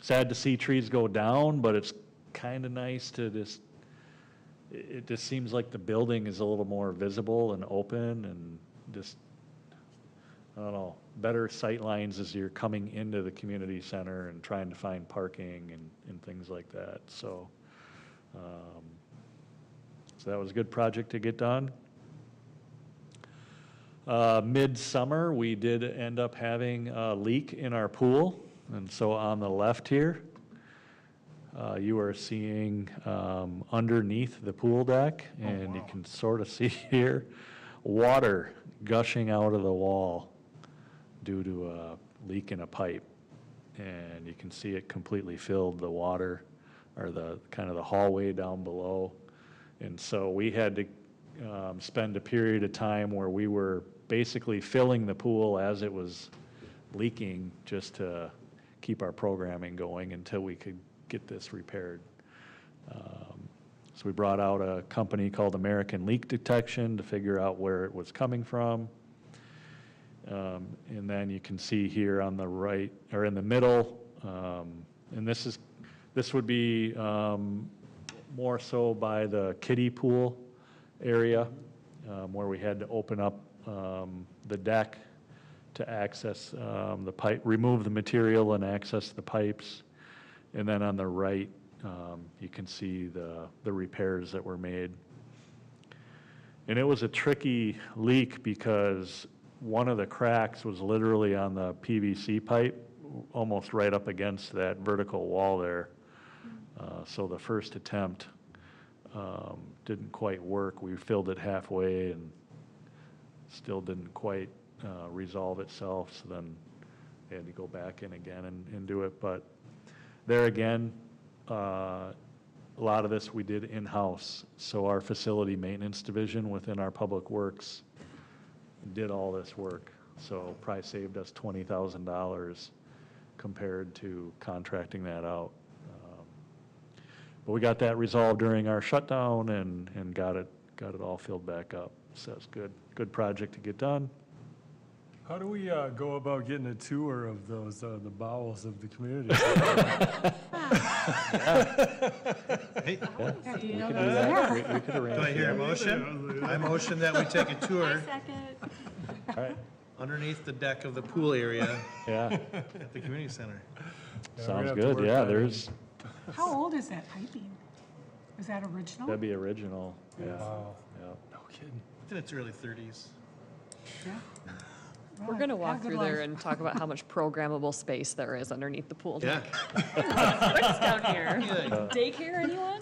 Sad to see trees go down, but it's kind of nice to just, it just seems like the building is a little more visible and open, and just, I don't know, better sight lines as you're coming into the community center and trying to find parking and things like that. So, so that was a good project to get done. Midsummer, we did end up having a leak in our pool. And so on the left here, you are seeing underneath the pool deck, and you can sort of see here water gushing out of the wall due to a leak in a pipe. And you can see it completely filled the water, or the kind of the hallway down below. And so we had to spend a period of time where we were basically filling the pool as it was leaking, just to keep our programming going until we could get this repaired. So we brought out a company called American Leak Detection to figure out where it was coming from. And then you can see here on the right, or in the middle, and this would be more so by the kiddie pool area, where we had to open up the deck to access the pipe, remove the material and access the pipes. And then on the right, you can see the repairs that were made. And it was a tricky leak because one of the cracks was literally on the PVC pipe, almost right up against that vertical wall there. So the first attempt didn't quite work. We filled it halfway and still didn't quite resolve itself. So then they had to go back in again and do it. But there again, a lot of this we did in-house. So our facility maintenance division within our Public Works did all this work. So probably saved us $20,000 compared to contracting that out. But we got that resolved during our shutdown and got it all filled back up. So that's good project to get done. How do we go about getting a tour of those, the bowels of the community? Hey, Do you know We could those do that. there? We could arrange do I hear a that. motion? I motion that we take a tour Second. All right, underneath the deck of the pool area yeah, at the community center. Yeah, sounds we're gonna have to good. work Yeah, that in. there's, How old is that piping? Is that original? that'd be original, yeah. Wow, Yeah. no kidding. In its early 30s. Yeah. We're Well, going to have walk a good through there life. and talk about how much programmable space there is underneath the pool Yeah. deck. What's down here? Daycare, anyone?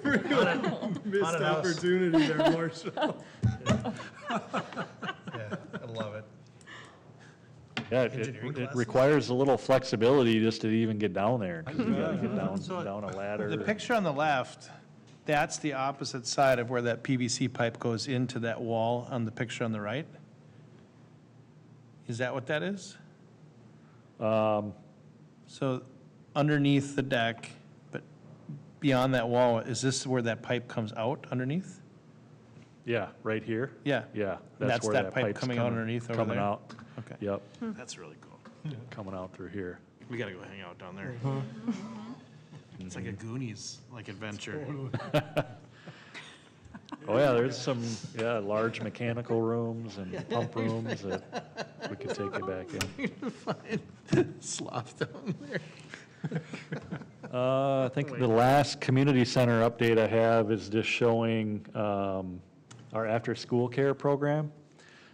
Missed Haunted house. opportunity there, Marshall. Yeah, I love it. Yeah, Engineering it classes? requires a little flexibility just to even get down there, 'cause you gotta get So down a ladder. The picture on the left that's the opposite side of where that PVC pipe goes into that wall on the picture on the right? Is that what that is? So underneath the deck, but beyond that wall, is this where that pipe comes out underneath? Yeah, right here? Yeah. Yeah. And that's where that pipe pipe's coming out underneath over Coming there? out, Okay. yep, That's really cool. coming out through here. We gotta go hang out down there. It's like a Goonies, like adventure. Oh, yeah, there's some, large mechanical rooms and pump rooms that we could take you back in. Slough down there. I think the last community center update I have is just showing our after-school care program.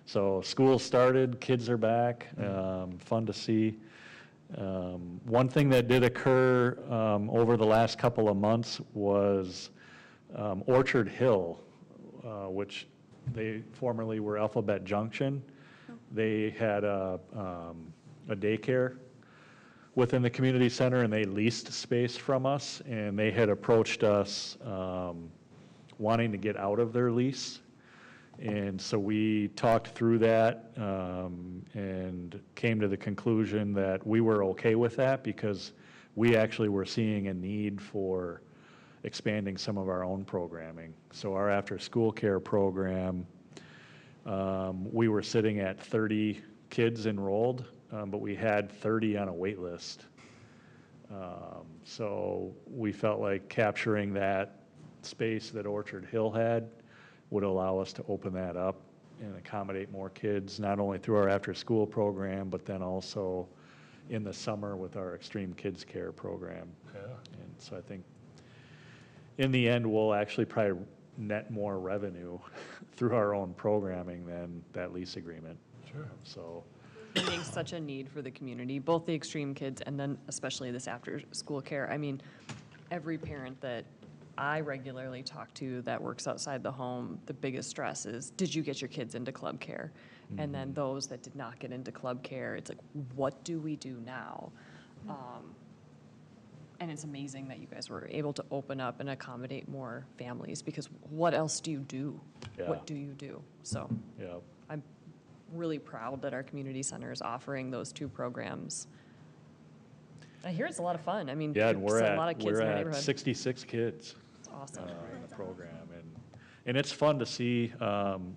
So school started, kids are back, fun to see. One thing that did occur over the last couple of months was Orchard Hill, which they formerly were Alphabet Junction. They had a daycare within the community center, and they leased space from us, and they had approached us wanting to get out of their lease. And so we talked through that and came to the conclusion that we were okay with that because we actually were seeing a need for expanding some of our own programming. So our after-school care program, we were sitting at 30 kids enrolled, but we had 30 on a wait list. So we felt like capturing that space that Orchard Hill had would allow us to open that up and accommodate more kids, not only through our after-school program, but then also in the summer with our Extreme Kids Care program. Yeah. And so I think in the end, we'll actually probably net more revenue through our own programming than that lease agreement. Sure. So, Being such a need for the community, both the extreme kids and then especially this after-school care. I mean, every parent that I regularly talk to that works outside the home, the biggest stress is, did you get your kids into club care? And then those that did not get into club care, it's like, what do we do now? And it's amazing that you guys were able to open up and accommodate more families, because what else do you do? Yeah. What do you do? So yeah. I'm really proud that our community center is offering those two programs. I hear it's a lot of fun. I mean, Yeah, and it's a lot of kids we're in our at neighborhood. 66 kids It's awesome. in the program. And it's fun to see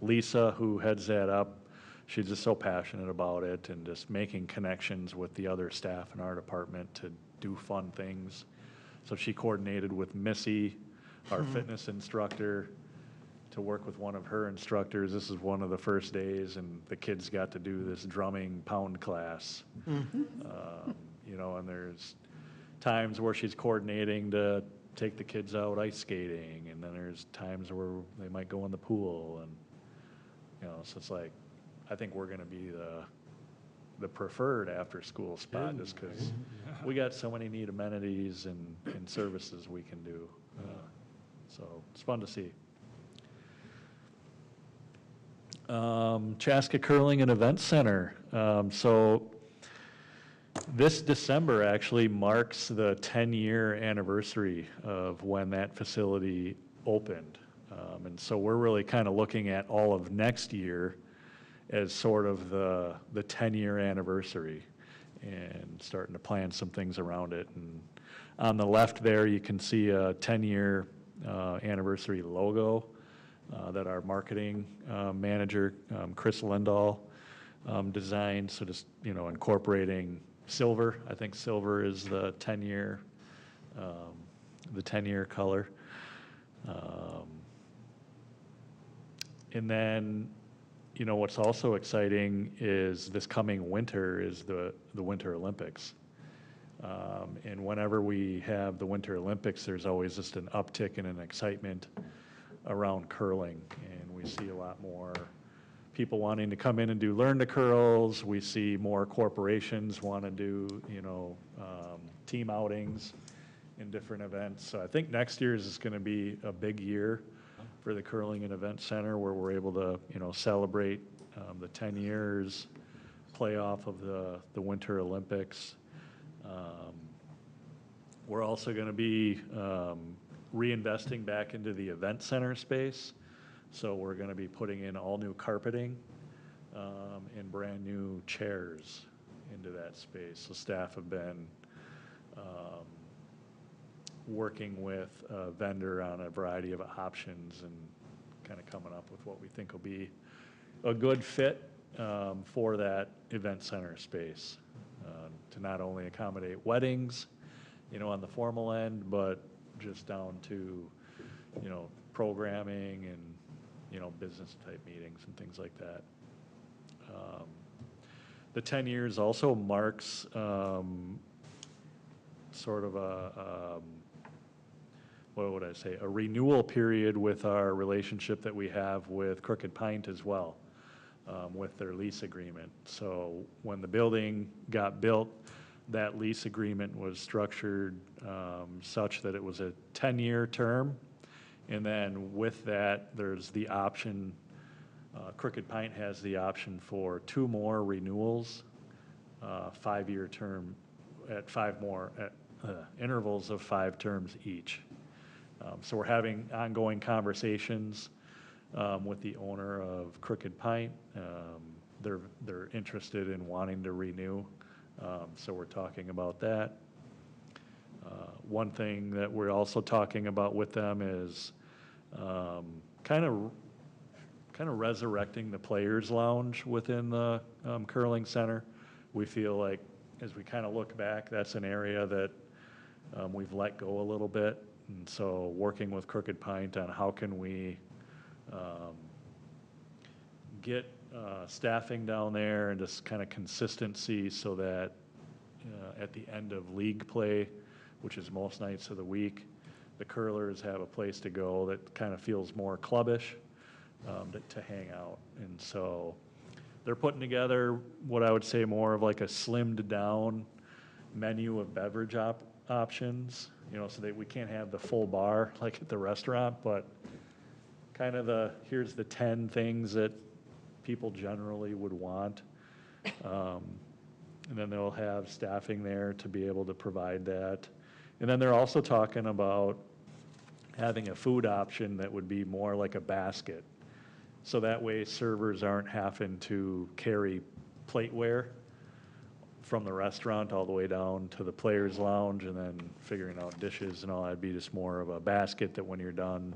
Lisa, who heads that up. She's just so passionate about it and just making connections with the other staff in our department to do fun things. So she coordinated with Missy, our fitness instructor, to work with one of her instructors. This is one of the first days, and the kids got to do this drumming pound class. You know, and there's times where she's coordinating to take the kids out ice skating, and then there's times where they might go in the pool, and, you know, so it's like, I think we're gonna be the preferred after-school spot, just because we got so many neat amenities and services we can do. So it's fun to see. Chaska Curling and Event Center. So this December actually marks the 10-year anniversary of when that facility opened. And so we're really kind of looking at all of next year as sort of the 10-year anniversary and starting to plan some things around it. And on the left there, you can see a 10-year anniversary logo that our marketing manager, Chris Lindahl, designed. So just, you know, incorporating silver. I think silver is the 10-year color. And then, you know, what's also exciting is this coming winter is the Winter Olympics. And whenever we have the Winter Olympics, there's always just an uptick in an excitement around curling. And we see a lot more people wanting to come in and do learn to curls. We see more corporations want to do, you know, team outings in different events. So I think next year's is going to be a big year for the Curling and Event Center, where we're able to, you know, celebrate the 10 years, play off of the Winter Olympics. We're also going to be reinvesting back into the event center space. So we're gonna be putting in all new carpeting, and brand new chairs into that space. So staff have been, working with a vendor on a variety of options and kind of coming up with what we think will be a good fit, for that event center space, to not only accommodate weddings, on the formal end, but just down to, programming and, business type meetings and things like that. The 10 years also marks, sort of what would I say, a renewal period with our relationship that we have with Crooked Pint as well, with their lease agreement. So when the building got built, that lease agreement was structured, such that it was a 10-year term. And then with that, there's the option, Crooked Pint has the option for 2 more renewals, 5-year term at 5 more, at intervals of 5 terms each. So we're having ongoing conversations, with the owner of Crooked Pint. They're interested in wanting to renew, so we're talking about that. One thing that we're also talking about with them is, kind of resurrecting the Players Lounge within the, curling center. We feel like, as we kind of look back, that's an area that, we've let go a little bit. And so working with Crooked Pint on how can we, get, staffing down there and just kind of consistency so that, at the end of league play, which is most nights of the week, the curlers have a place to go that kind of feels more clubbish, to hang out. And so they're putting together what I would say more of like a slimmed down menu of beverage options, so that we can't have the full bar like at the restaurant, but kind of here's the 10 things that people generally would want. And then they'll have staffing there to be able to provide that. And then they're also talking about having a food option that would be more like a basket. So that way servers aren't having to carry plateware from the restaurant all the way down to the Players Lounge and then figuring out dishes and all. That'd be just more of a basket that when you're done,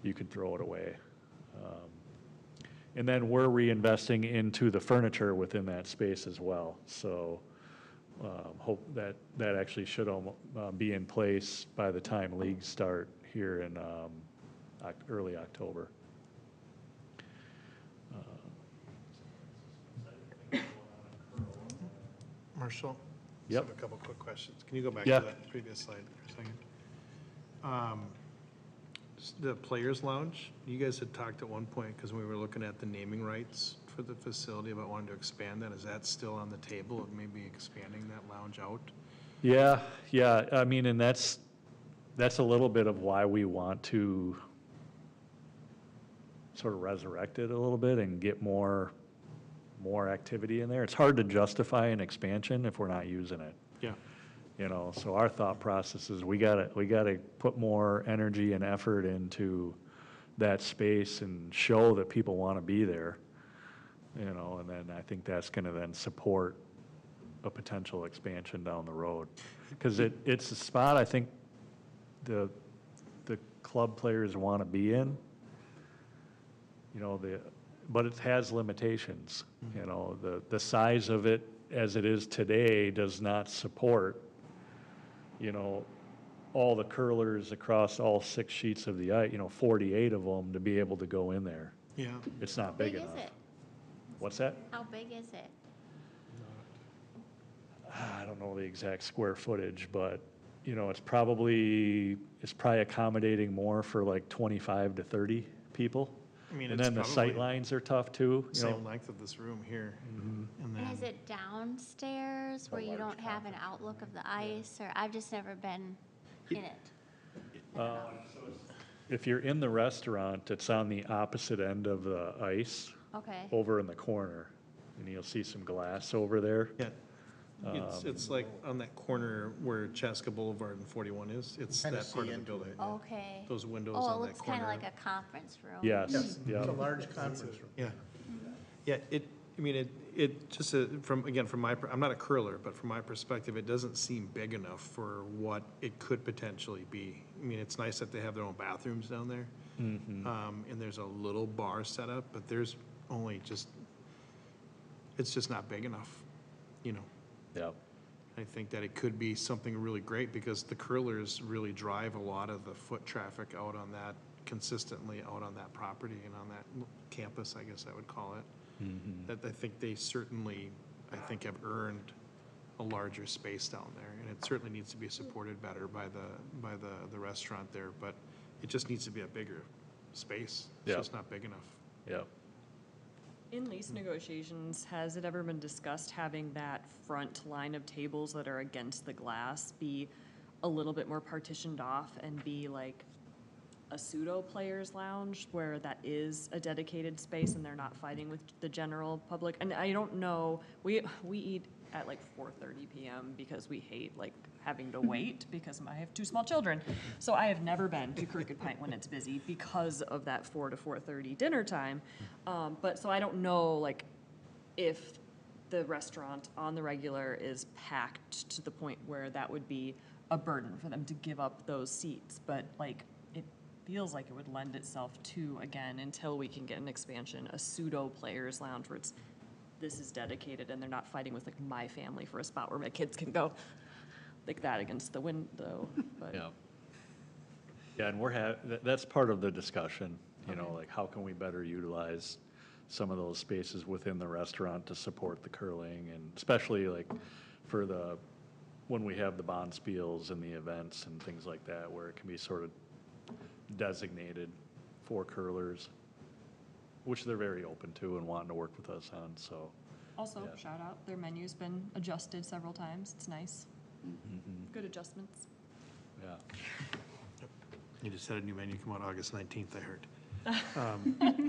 you could throw it away. And then we're reinvesting into the furniture within that space as well. So hope that actually should be in place by the time leagues start here in early October. Marshall? Yep. Just have a couple quick questions. Can you go back Yeah. to that previous slide for a second? The Players Lounge, you guys had talked at one point, because we were looking at the naming rights for the facility, about wanting to expand that. Is that still on the table of maybe expanding that lounge out? Yeah, I mean, and that's a little bit of why we want to sort of resurrect it a little bit and get more activity in there. It's hard to justify an expansion if we're not using it. Yeah. So our thought process is we gotta put more energy and effort into that space and show that people want to be there, and then I think that's gonna then support a potential expansion down the road. Because it's a spot I think the club players want to be in, but it has limitations. The size of it as it is today does not support, all the curlers across all 6 sheets of the ice, 48 of them to be able to go in there. Yeah. It's not How big big enough. is it? What's that? How big is it? I don't know the exact square footage, but, it's probably accommodating more for like 25 to 30 people. I mean, And it's then the probably sight lines are tough too, same length of this room here. And And is then, it downstairs where you don't have an outlook of the ice, or I've just never been in it? If you're in the restaurant, it's on the opposite end of the ice, Okay, over in the corner, and you'll see some glass over there. yeah, It's like on that corner where Chaska Boulevard and 41 is. It's Kinda that part see of the into building. it. yeah. Okay. Those windows Oh, it on that looks kind corner. of like a conference room. Yes, yeah. It's a large conference room. Yeah. Yeah, I mean, it just, from I'm not a curler, but from my perspective, it doesn't seem big enough for what it could potentially be. I mean, it's nice that they have their own bathrooms down there. And there's a little bar set up, but there's only it's just not big enough, you know? Yep. I think that it could be something really great because the curlers really drive a lot of the foot traffic out on that, consistently out on that property and on that campus, I guess I would call it. That I think they certainly, have earned a larger space down there. And it certainly needs to be supported better by the restaurant there, but it just needs to be a bigger space. It's Yeah. just not big enough. Yep. In lease negotiations, has it ever been discussed having that front line of tables that are against the glass be a little bit more partitioned off and be like a pseudo players lounge where that is a dedicated space and they're not fighting with the general public? And I don't know, we eat at like 4:30 PM because we hate like having to wait because I have two small children. So I have never been to Crooked Pint when it's busy because of that 4 to 4:30 dinner time. But so I don't know like if the restaurant on the regular is packed to the point where that would be a burden for them to give up those seats. But like it feels like it would lend itself to, again, until we can get an expansion, a pseudo players lounge where this is dedicated and they're not fighting with like my family for a spot where my kids can go like that against the window. But Yeah. Yeah, and that's part of the discussion, you know, like how can we better utilize some of those spaces within the restaurant to support the curling, and especially like for when we have the bond spiels and the events and things like that, where it can be sort of designated for curlers, which they're very open to and wanting to work with us on, so. also, Yeah. shout out, their menu's been adjusted several times. It's nice. Good adjustments. Yeah. You just had a new menu come out August 19th, I heard.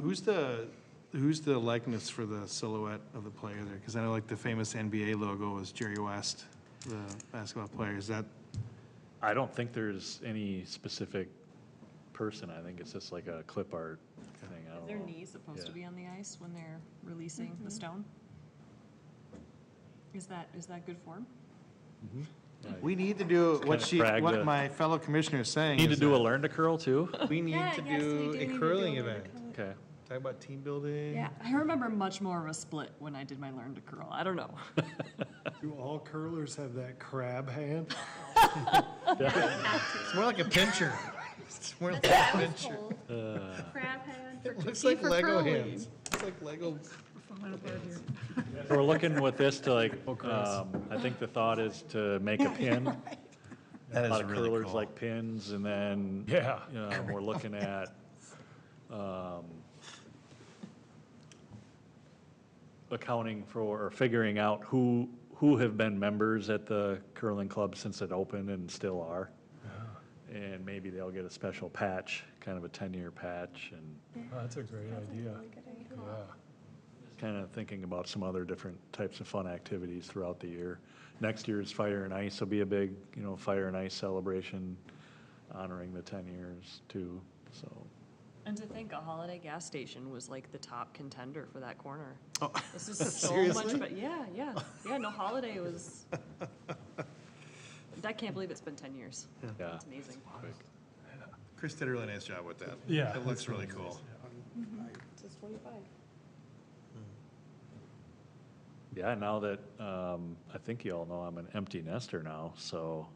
Who's the likeness for the silhouette of the player there? Because I know like the famous NBA logo is Jerry West, the basketball player. Is that, I don't think there's any specific person. I think it's just like a clip art thing. I Is don't their know. knee supposed to Yeah. be on the ice when they're releasing the stone? Is that good form? we need to do Kinda what brag my fellow commissioner is saying. Need to is do a that learn to curl too? We need Yeah, to yes, we do do a need to curling do a learn event. to curl. Okay. Talk about team building. Yeah, I remember much more of a split when I did my learn to curl. I don't know. Do all curlers have that crab hand? It's more like a pincher. It's more like a pincher. Crab hand for It looks Tootsie like for Lego curling. hands. It's like Lego. We're looking with this to like, I think the thought is to make a pin. That A lot of curlers like pins, and then, Yeah. we're looking at, accounting for, or figuring out who have been members at the curling club since it opened and still are. And maybe they'll get a special patch, kind of a 10-year patch, and Oh, that's a great idea. Yeah. kind of thinking about some other different types of fun activities throughout the year. Next year's Fire and Ice will be a big, Fire and Ice celebration honoring the 10 years too, so. And to think a Holiday gas station was like the top contender for that corner. Oh, This is so seriously? much, but yeah, no, Holiday was, I can't believe it's been 10 years. Yeah. That's amazing. Chris did a really nice job with that. Yeah. It looks really cool. It's 25. Yeah, now that, I think you all know I'm an empty nester now, so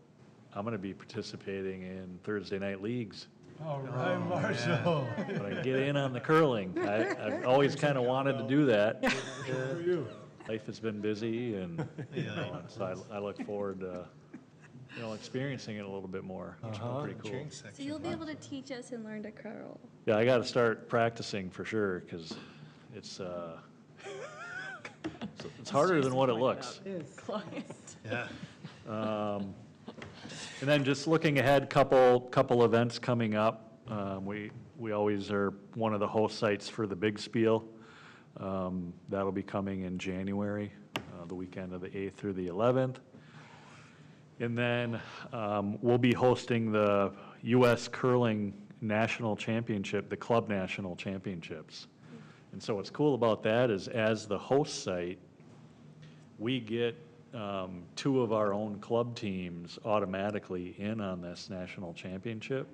I'm gonna be participating in Thursday night leagues. All right, Marshall. But I get in on the curling. I've always kind of wanted to do that. Good for you. Life has been busy, and, so I look forward to, experiencing it a little bit more, which is pretty cool. So you'll be able to teach us and learn to curl. Yeah, I gotta start practicing for sure, because it's harder than what it looks. Client. Yeah. And then just looking ahead, couple events coming up. We always are one of the host sites for the Big Spiel. That'll be coming in January. the weekend of the 8th through the 11th. And then we'll be hosting the U.S. Curling National Championship, the Club National Championships. And so what's cool about that is as the host site, we get 2 of our own club teams automatically in on this national championship.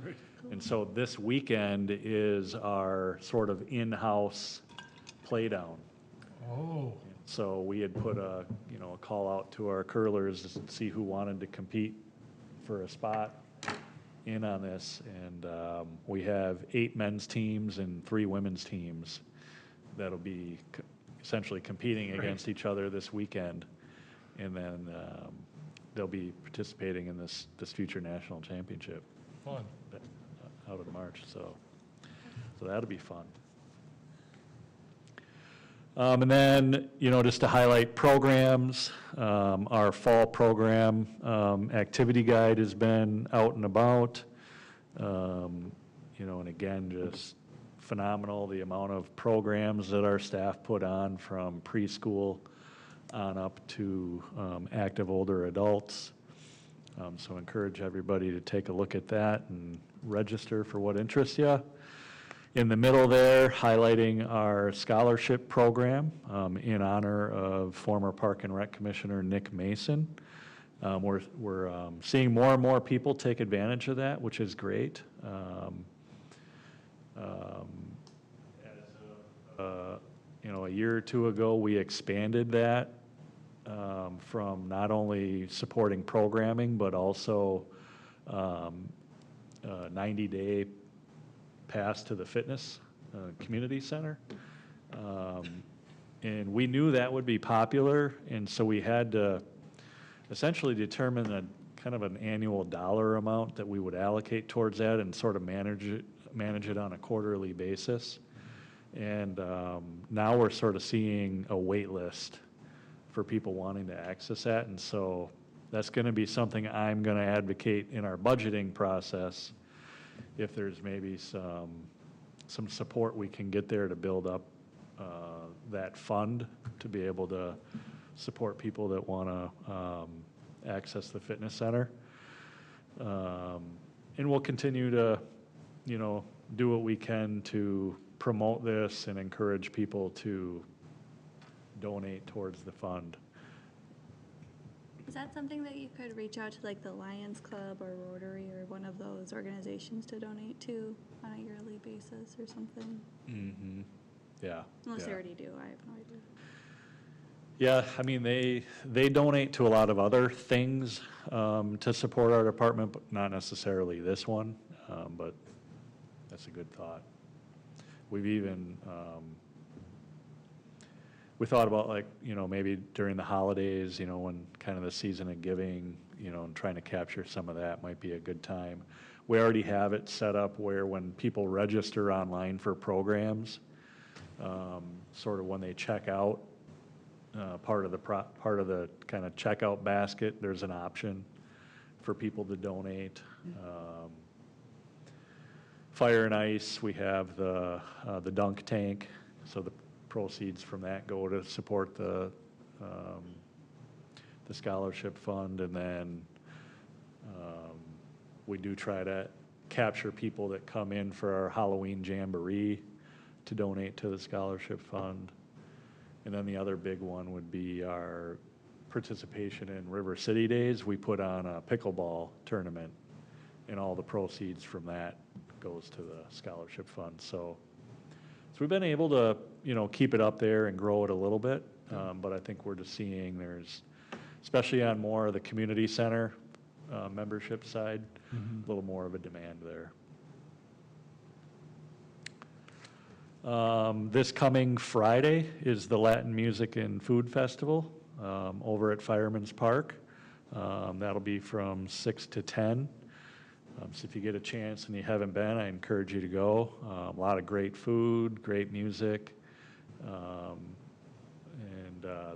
Great. And so this weekend is our sort of in-house playdown. Oh, So we had put a call out to our curlers to see who wanted to compete for a spot in on this. And we have 8 men's teams and 3 women's teams that'll be essentially competing against each other this weekend. And then they'll be participating in this future national championship fun. out in March. So that'll be fun. And then, just to highlight programs, our fall program activity guide has been out and about. And again, just phenomenal, the amount of programs that our staff put on from preschool on up to active older adults. So encourage everybody to take a look at that and register for what interests you. In the middle there, highlighting our scholarship program in honor of former Park and Rec Commissioner Nick Mason. We're seeing more and more people take advantage of that, which is great. A year or 2 ago, we expanded that from not only supporting programming, but also 90-day pass to the fitness community center. And we knew that would be popular, and so we had to essentially determine a kind of an annual dollar amount that we would allocate towards that and sort of manage it on a quarterly basis. And now we're sort of seeing a wait list for people wanting to access that, and so that's going to be something I'm going to advocate in our budgeting process. If there's maybe some support we can get there to build up that fund to be able to support people that want to access the fitness center. And we'll continue to, do what we can to promote this and encourage people to donate towards the fund. Is that something that you could reach out to like the Lions Club or Rotary or one of those organizations to donate to on a yearly basis or something? Mm-hmm. Yeah. Unless they yeah. already do, I have no idea. Yeah, I mean, they donate to a lot of other things to support our department, but not necessarily this one, but that's a good thought. We've even, we thought about like, maybe during the holidays, when kind of the season of giving, and trying to capture some of that might be a good time. We already have it set up where when people register online for programs, sort of when they check out, part of the kind of checkout basket, there's an option for people to donate. Fire and Ice, we have the dunk tank, so the proceeds from that go to support the scholarship fund, and then we do try to capture people that come in for our Halloween Jamboree to donate to the scholarship fund. And then the other big one would be our participation in River City Days. We put on a pickleball tournament, and all the proceeds from that goes to the scholarship fund. So we've been able to, keep it up there and grow it a little bit. But I think we're just seeing there's, especially on more of the community center membership side, a little more of a demand there. This coming Friday is the Latin Music and Food Festival over at Fireman's Park. That'll be from 6 to 10. So if you get a chance and you haven't been, I encourage you to go. A lot of great food, great music. And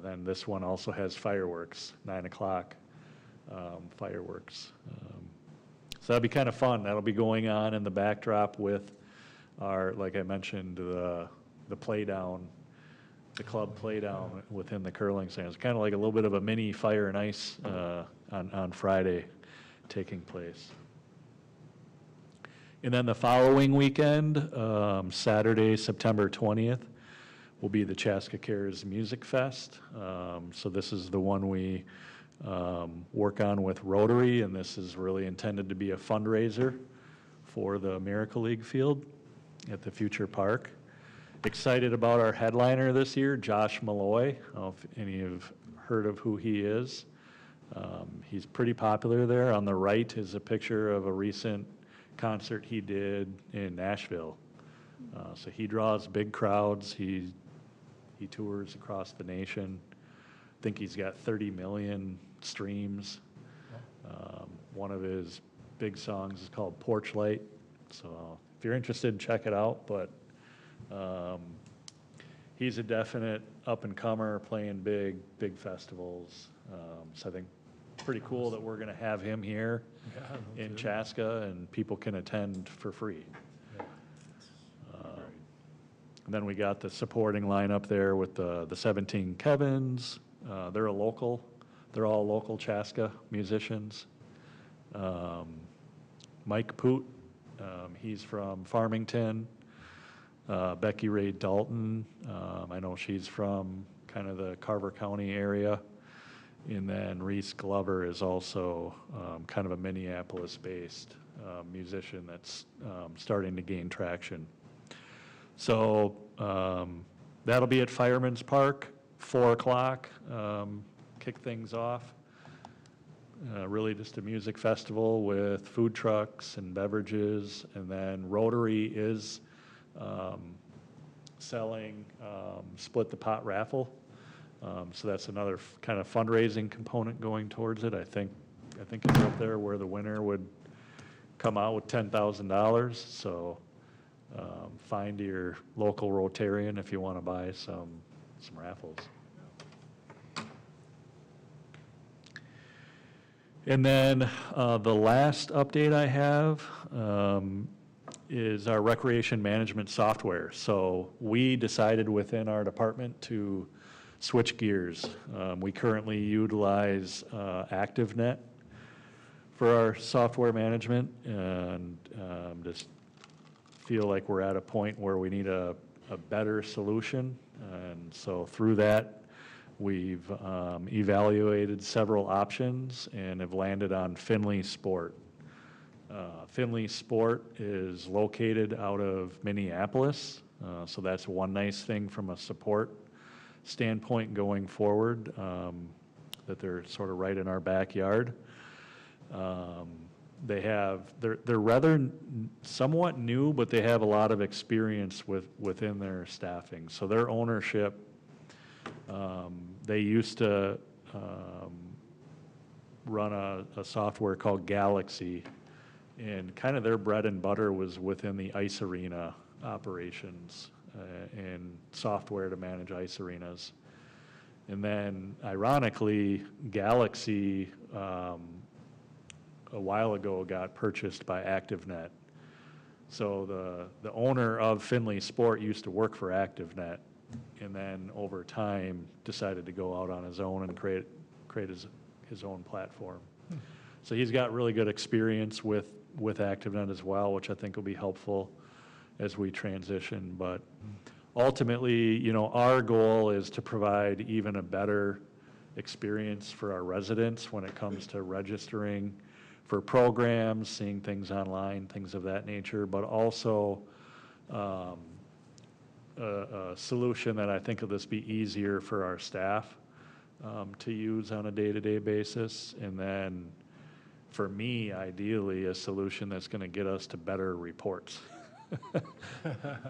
then this one also has fireworks, 9 o'clock fireworks. So that'll be kind of fun. That'll be going on in the backdrop with our, like I mentioned, the play down club play down within the curling stands. Kind of like a little bit of a mini fire and ice on Friday taking place. And then the following weekend, Saturday, September 20th, will be the Chaska Cares Music Fest. So this is the one we work on with Rotary, and this is really intended to be a fundraiser for the Miracle League field at the Future Park. Excited about our headliner this year, Josh Malloy. I don't know if any have heard of who he is. He's pretty popular there. On the right is a picture of a recent concert he did in Nashville. So he draws big crowds. He tours across the nation. I think he's got 30 million streams. One of his big songs is called Porch Light. So if you're interested, check it out. But he's a definite up-and-comer, playing big festivals. So I think pretty cool that we're going to have him here in Chaska, and people can attend for free. And then we got the supporting lineup there with the 17 Kevins. They're all local Chaska musicians. Mike Poot, he's from Farmington. Becky Ray Dalton, I know she's from kind of the Carver County area. And then Reese Glover is also kind of a Minneapolis-based musician that's starting to gain traction. So that'll be at Fireman's Park, 4 o'clock, kick things off. Really just a music festival with food trucks and beverages. And then Rotary is selling Split the Pot raffle. So that's another kind of fundraising component going towards it. I think it's up there where the winner would come out with $10,000. So find your local Rotarian if you want to buy some raffles. And then the last update I have is our recreation management software. So we decided within our department to switch gears. We currently utilize ActiveNet for our software management, and just feel like we're at a point where we need a better solution. And so through that, we've evaluated several options and have landed on Finley Sport. Finley Sport is located out of Minneapolis, so that's one nice thing from a support standpoint going forward, that they're sort of right in our backyard. They're rather somewhat new, but they have a lot of experience within their staffing. So their ownership, they used to run a software called Galaxy, and kind of their bread and butter was within the ice arena operations and software to manage ice arenas. And then ironically, Galaxy a while ago got purchased by ActiveNet. So the owner of Finley Sport used to work for ActiveNet, and then over time decided to go out on his own and create his own platform. So he's got really good experience with ActiveNet as well, which I think will be helpful as we transition. But ultimately, our goal is to provide even a better experience for our residents when it comes to registering for programs, seeing things online, things of that nature, but also a solution that I think will just be easier for our staff to use on a day-to-day basis. And then for me, ideally, a solution that's going to get us to better reports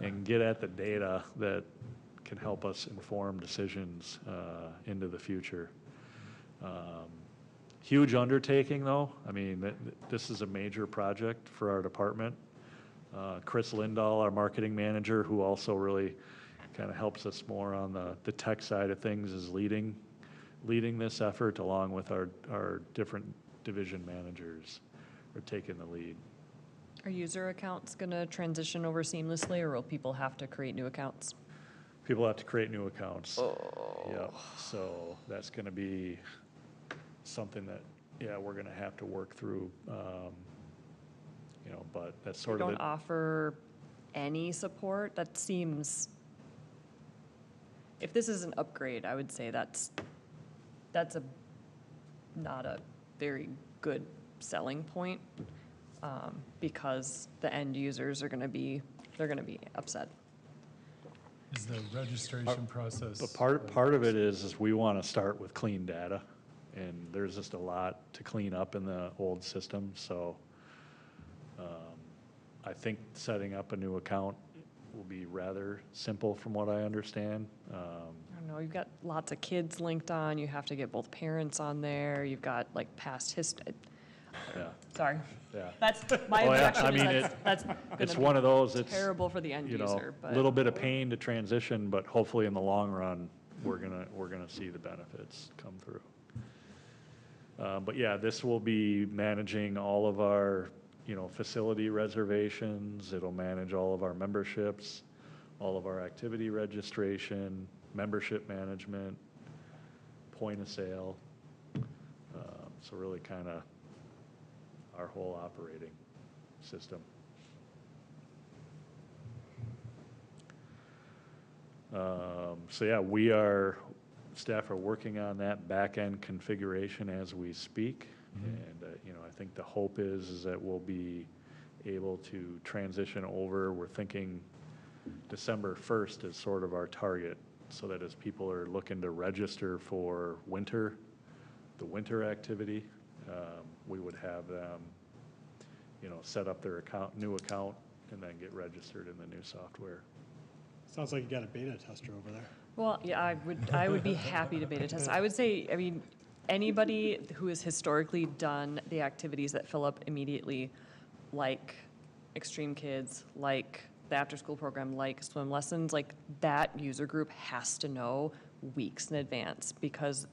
and get at the data that can help us inform decisions into the future. Huge undertaking, though. I mean, this is a major project for our department. Chris Lindahl, our marketing manager, who also really kind of helps us more on the tech side of things, is leading this effort, along with our different division managers are taking the lead. Are user accounts going to transition over seamlessly, or will people have to create new accounts? people have to create new accounts. Yep, so that's gonna be something that, yeah, we're gonna have to work through, you know, but that's They sort of don't it. offer any support, that seems, if this is an upgrade, I would say that's not a very good selling point, because the end users are gonna be, they're gonna be upset. Is the registration process? But part of it is we want to start with clean data, and there's just a lot to clean up in the old system, so I think setting up a new account will be rather simple from what I understand. I don't know, you've got lots of kids linked on, you have to get both parents on there, you've got like past history. Yeah, Sorry, yeah. that's, my Oh, yeah, I objection mean, is that's It's gonna one be of those, it's, terrible for the end you know, user, a but. little bit of pain to transition, but hopefully in the long run, we're gonna see the benefits come through. But yeah, this will be managing all of our, you know, facility reservations. It'll manage all of our memberships, all of our activity registration, membership management, point of sale. So really kind of our whole operating system. So yeah, staff are working on that back-end configuration as we speak. And, you know, I think the hope is that we'll be able to transition over. We're thinking December 1st is sort of our target, so that as people are looking to register for the winter activity, we would have them, you know, set up their new account, and then get registered in the new software. Sounds like you got a beta tester over there. Well, yeah, I would be happy to beta test. I would say, I mean, anybody who has historically done the activities that fill up immediately, like Extreme Kids, like the after-school program, like swim lessons, like that user group has to know weeks in advance, because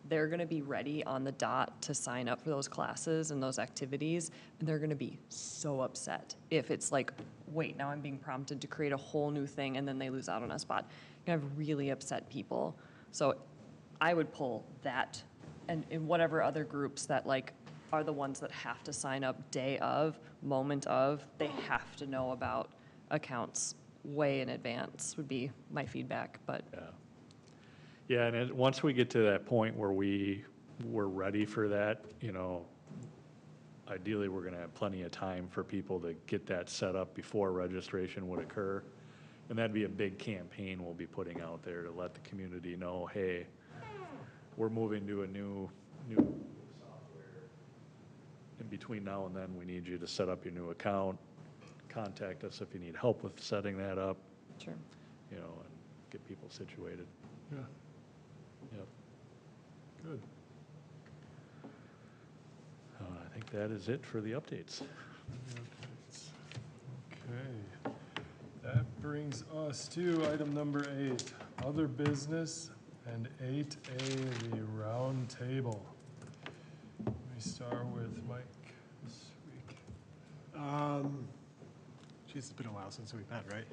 they're gonna be ready on the dot to sign up for those classes and those activities, and they're gonna be so upset if it's like, wait, now I'm being prompted to create a whole new thing, and then they lose out on a spot. You're gonna have really upset people. So I would pull that, and in whatever other groups that like are the ones that have to sign up day of, moment of, they have to know about accounts way in advance would be my feedback, but. Yeah. Yeah, and once we get to that point where we're ready for that, you know, ideally, we're gonna have plenty of time for people to get that set up before registration would occur. And that'd be a big campaign we'll be putting out there to let the community know, hey, we're moving to a new software. In between now and then, we need you to set up your new account. Contact us if you need help with setting that up, Sure. you know, and get people situated. Yeah, Yep. good. I think that is it for the updates. Okay, that brings us to item number 8, other business, and 8A, the round table. We start with Mike this week. Geez, it's been a while since we've met, right?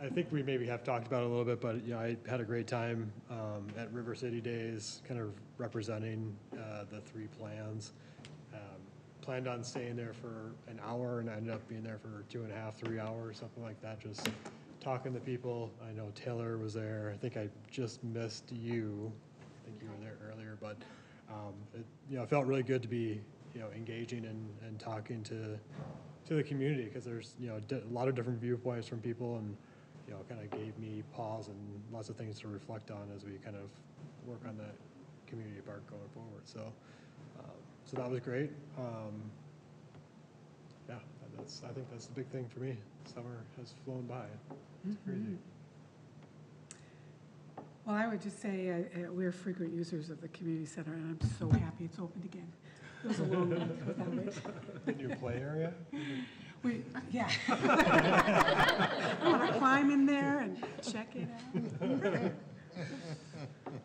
I think we maybe have talked about it a little bit, but, you know, I had a great time at River City Days, kind of representing the 3 plans. Planned on staying there for an hour, and I ended up being there for 2.5, 3 hours, something like that, just talking to people. I know Taylor was there. I think I just missed you. I think you were there earlier, but, you know, it felt really good to be, you know, engaging and talking to the community, because there's, you know, a lot of different viewpoints from people, and, you know, kind of gave me pause and lots of things to reflect on as we kind of work on that community park going forward. So, so that was great. Yeah, I think that's the big thing for me. Summer has flown by. It's crazy. Well, I would just say we're frequent users of the community center, and I'm so happy it's opened again. It was a long month without it. The new play area? Yeah. I want to climb in there and check it out.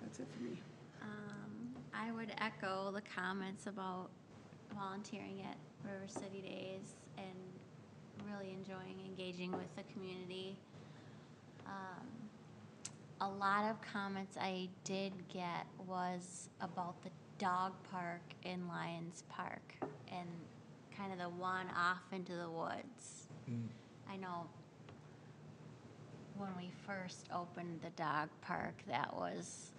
That's it for me. I would echo the comments about volunteering at River City Days and really enjoying engaging with the community. A lot of comments I did get was about the dog park in Lions Park and kind of the one off into the woods. I know when we first opened the dog park,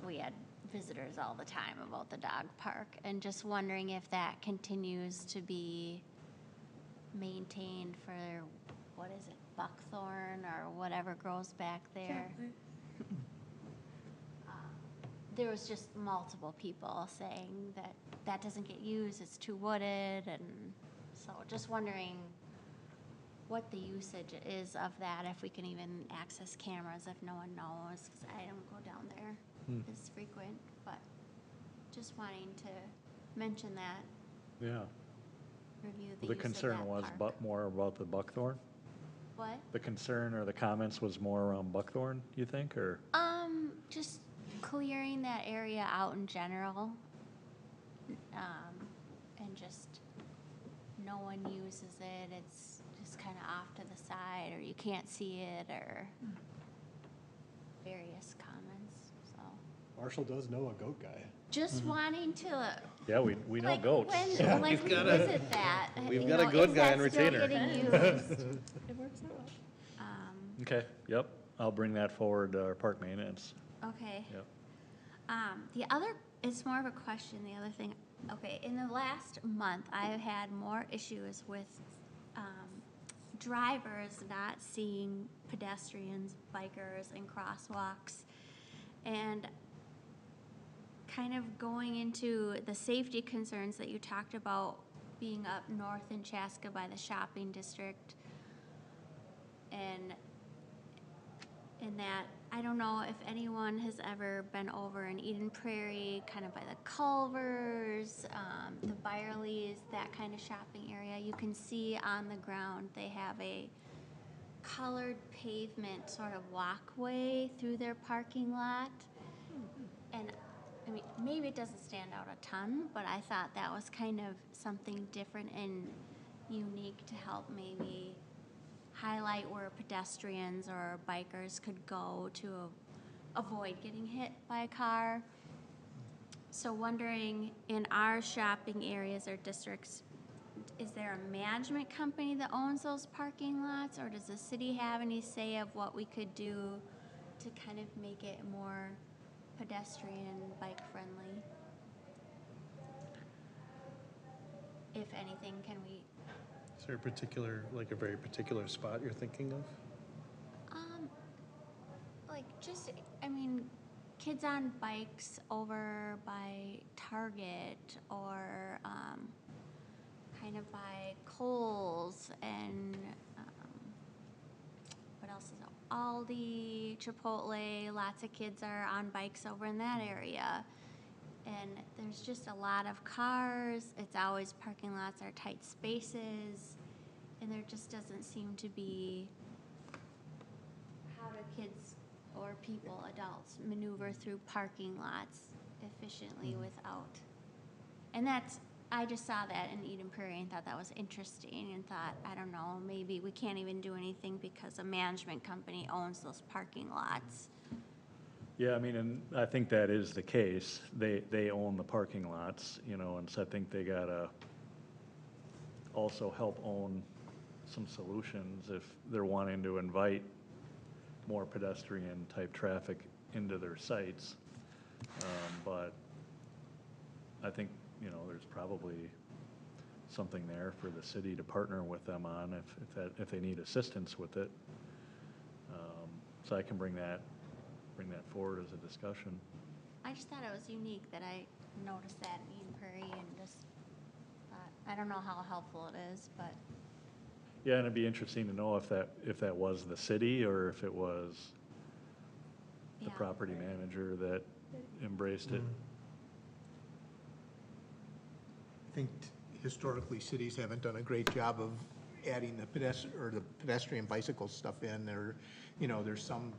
we had visitors all the time about the dog park, and just wondering if that continues to be maintained for, what is it, buckthorn or whatever grows back there. There was just multiple people saying that that doesn't get used, it's too wooded, and so just wondering what the usage is of that, if we can even access cameras if no one knows, because I don't go down there as frequent, but just wanting to mention that, Yeah. review the The use of concern that was park. more about the buckthorn? What? The concern or the comments was more around buckthorn, you think, or? Just clearing that area out in general, and just no one uses it, it's just kind of off to the side, or you can't see it, or various comments, so. Marshall does know a goat guy. Just wanting to, Yeah, we know like, goats. when we visit that, We've you got a know, good is guy that on still retainer. getting used? It works out. Okay, yep, I'll bring that forward to our park maintenance. Okay. Yep. The other, it's more of a question, the other thing, okay, in the last month, I've had more issues with drivers not seeing pedestrians, bikers, and crosswalks, and kind of going into the safety concerns that you talked about being up north in Chaska by the shopping district, and in that, I don't know if anyone has ever been over in Eden Prairie, kind of by the Culvers, the Byerlys, that kind of shopping area. You can see on the ground, they have a colored pavement sort of walkway through their parking lot. And I mean, maybe it doesn't stand out a ton, but I thought that was kind of something different and unique to help maybe highlight where pedestrians or bikers could go to avoid getting hit by a car. So wondering, in our shopping areas or districts, is there a management company that owns those parking lots, or does the city have any say of what we could do to kind of make it more pedestrian, bike friendly? If anything, can we? Is there a particular, like a very particular spot you're thinking of? Like just, I mean, kids on bikes over by Target, or kind of by Kohl's, and what else is it? Aldi, Chipotle, lots of kids are on bikes over in that area. And there's just a lot of cars. It's always parking lots are tight spaces. And there just doesn't seem to be, how do kids or people, adults, maneuver through parking lots efficiently without, and that's, I just saw that in Eden Prairie and thought that was interesting, and thought, I don't know, maybe we can't even do anything because a management company owns those parking lots. Yeah, I mean, and I think that is the case. They own the parking lots, you know, and so I think they gotta also help own some solutions if they're wanting to invite more pedestrian type traffic into their sites. But I think, you know, there's probably something there for the city to partner with them on if they need assistance with it. So I can bring that forward as a discussion. I just thought it was unique that I noticed that in Eden Prairie, and just thought, I don't know how helpful it is, but. Yeah, and it'd be interesting to know if that was the city or if it was the Yeah. property manager that embraced it. I think historically, cities haven't done a great job of adding the pedestrian bicycle stuff in. Or, you know, there's some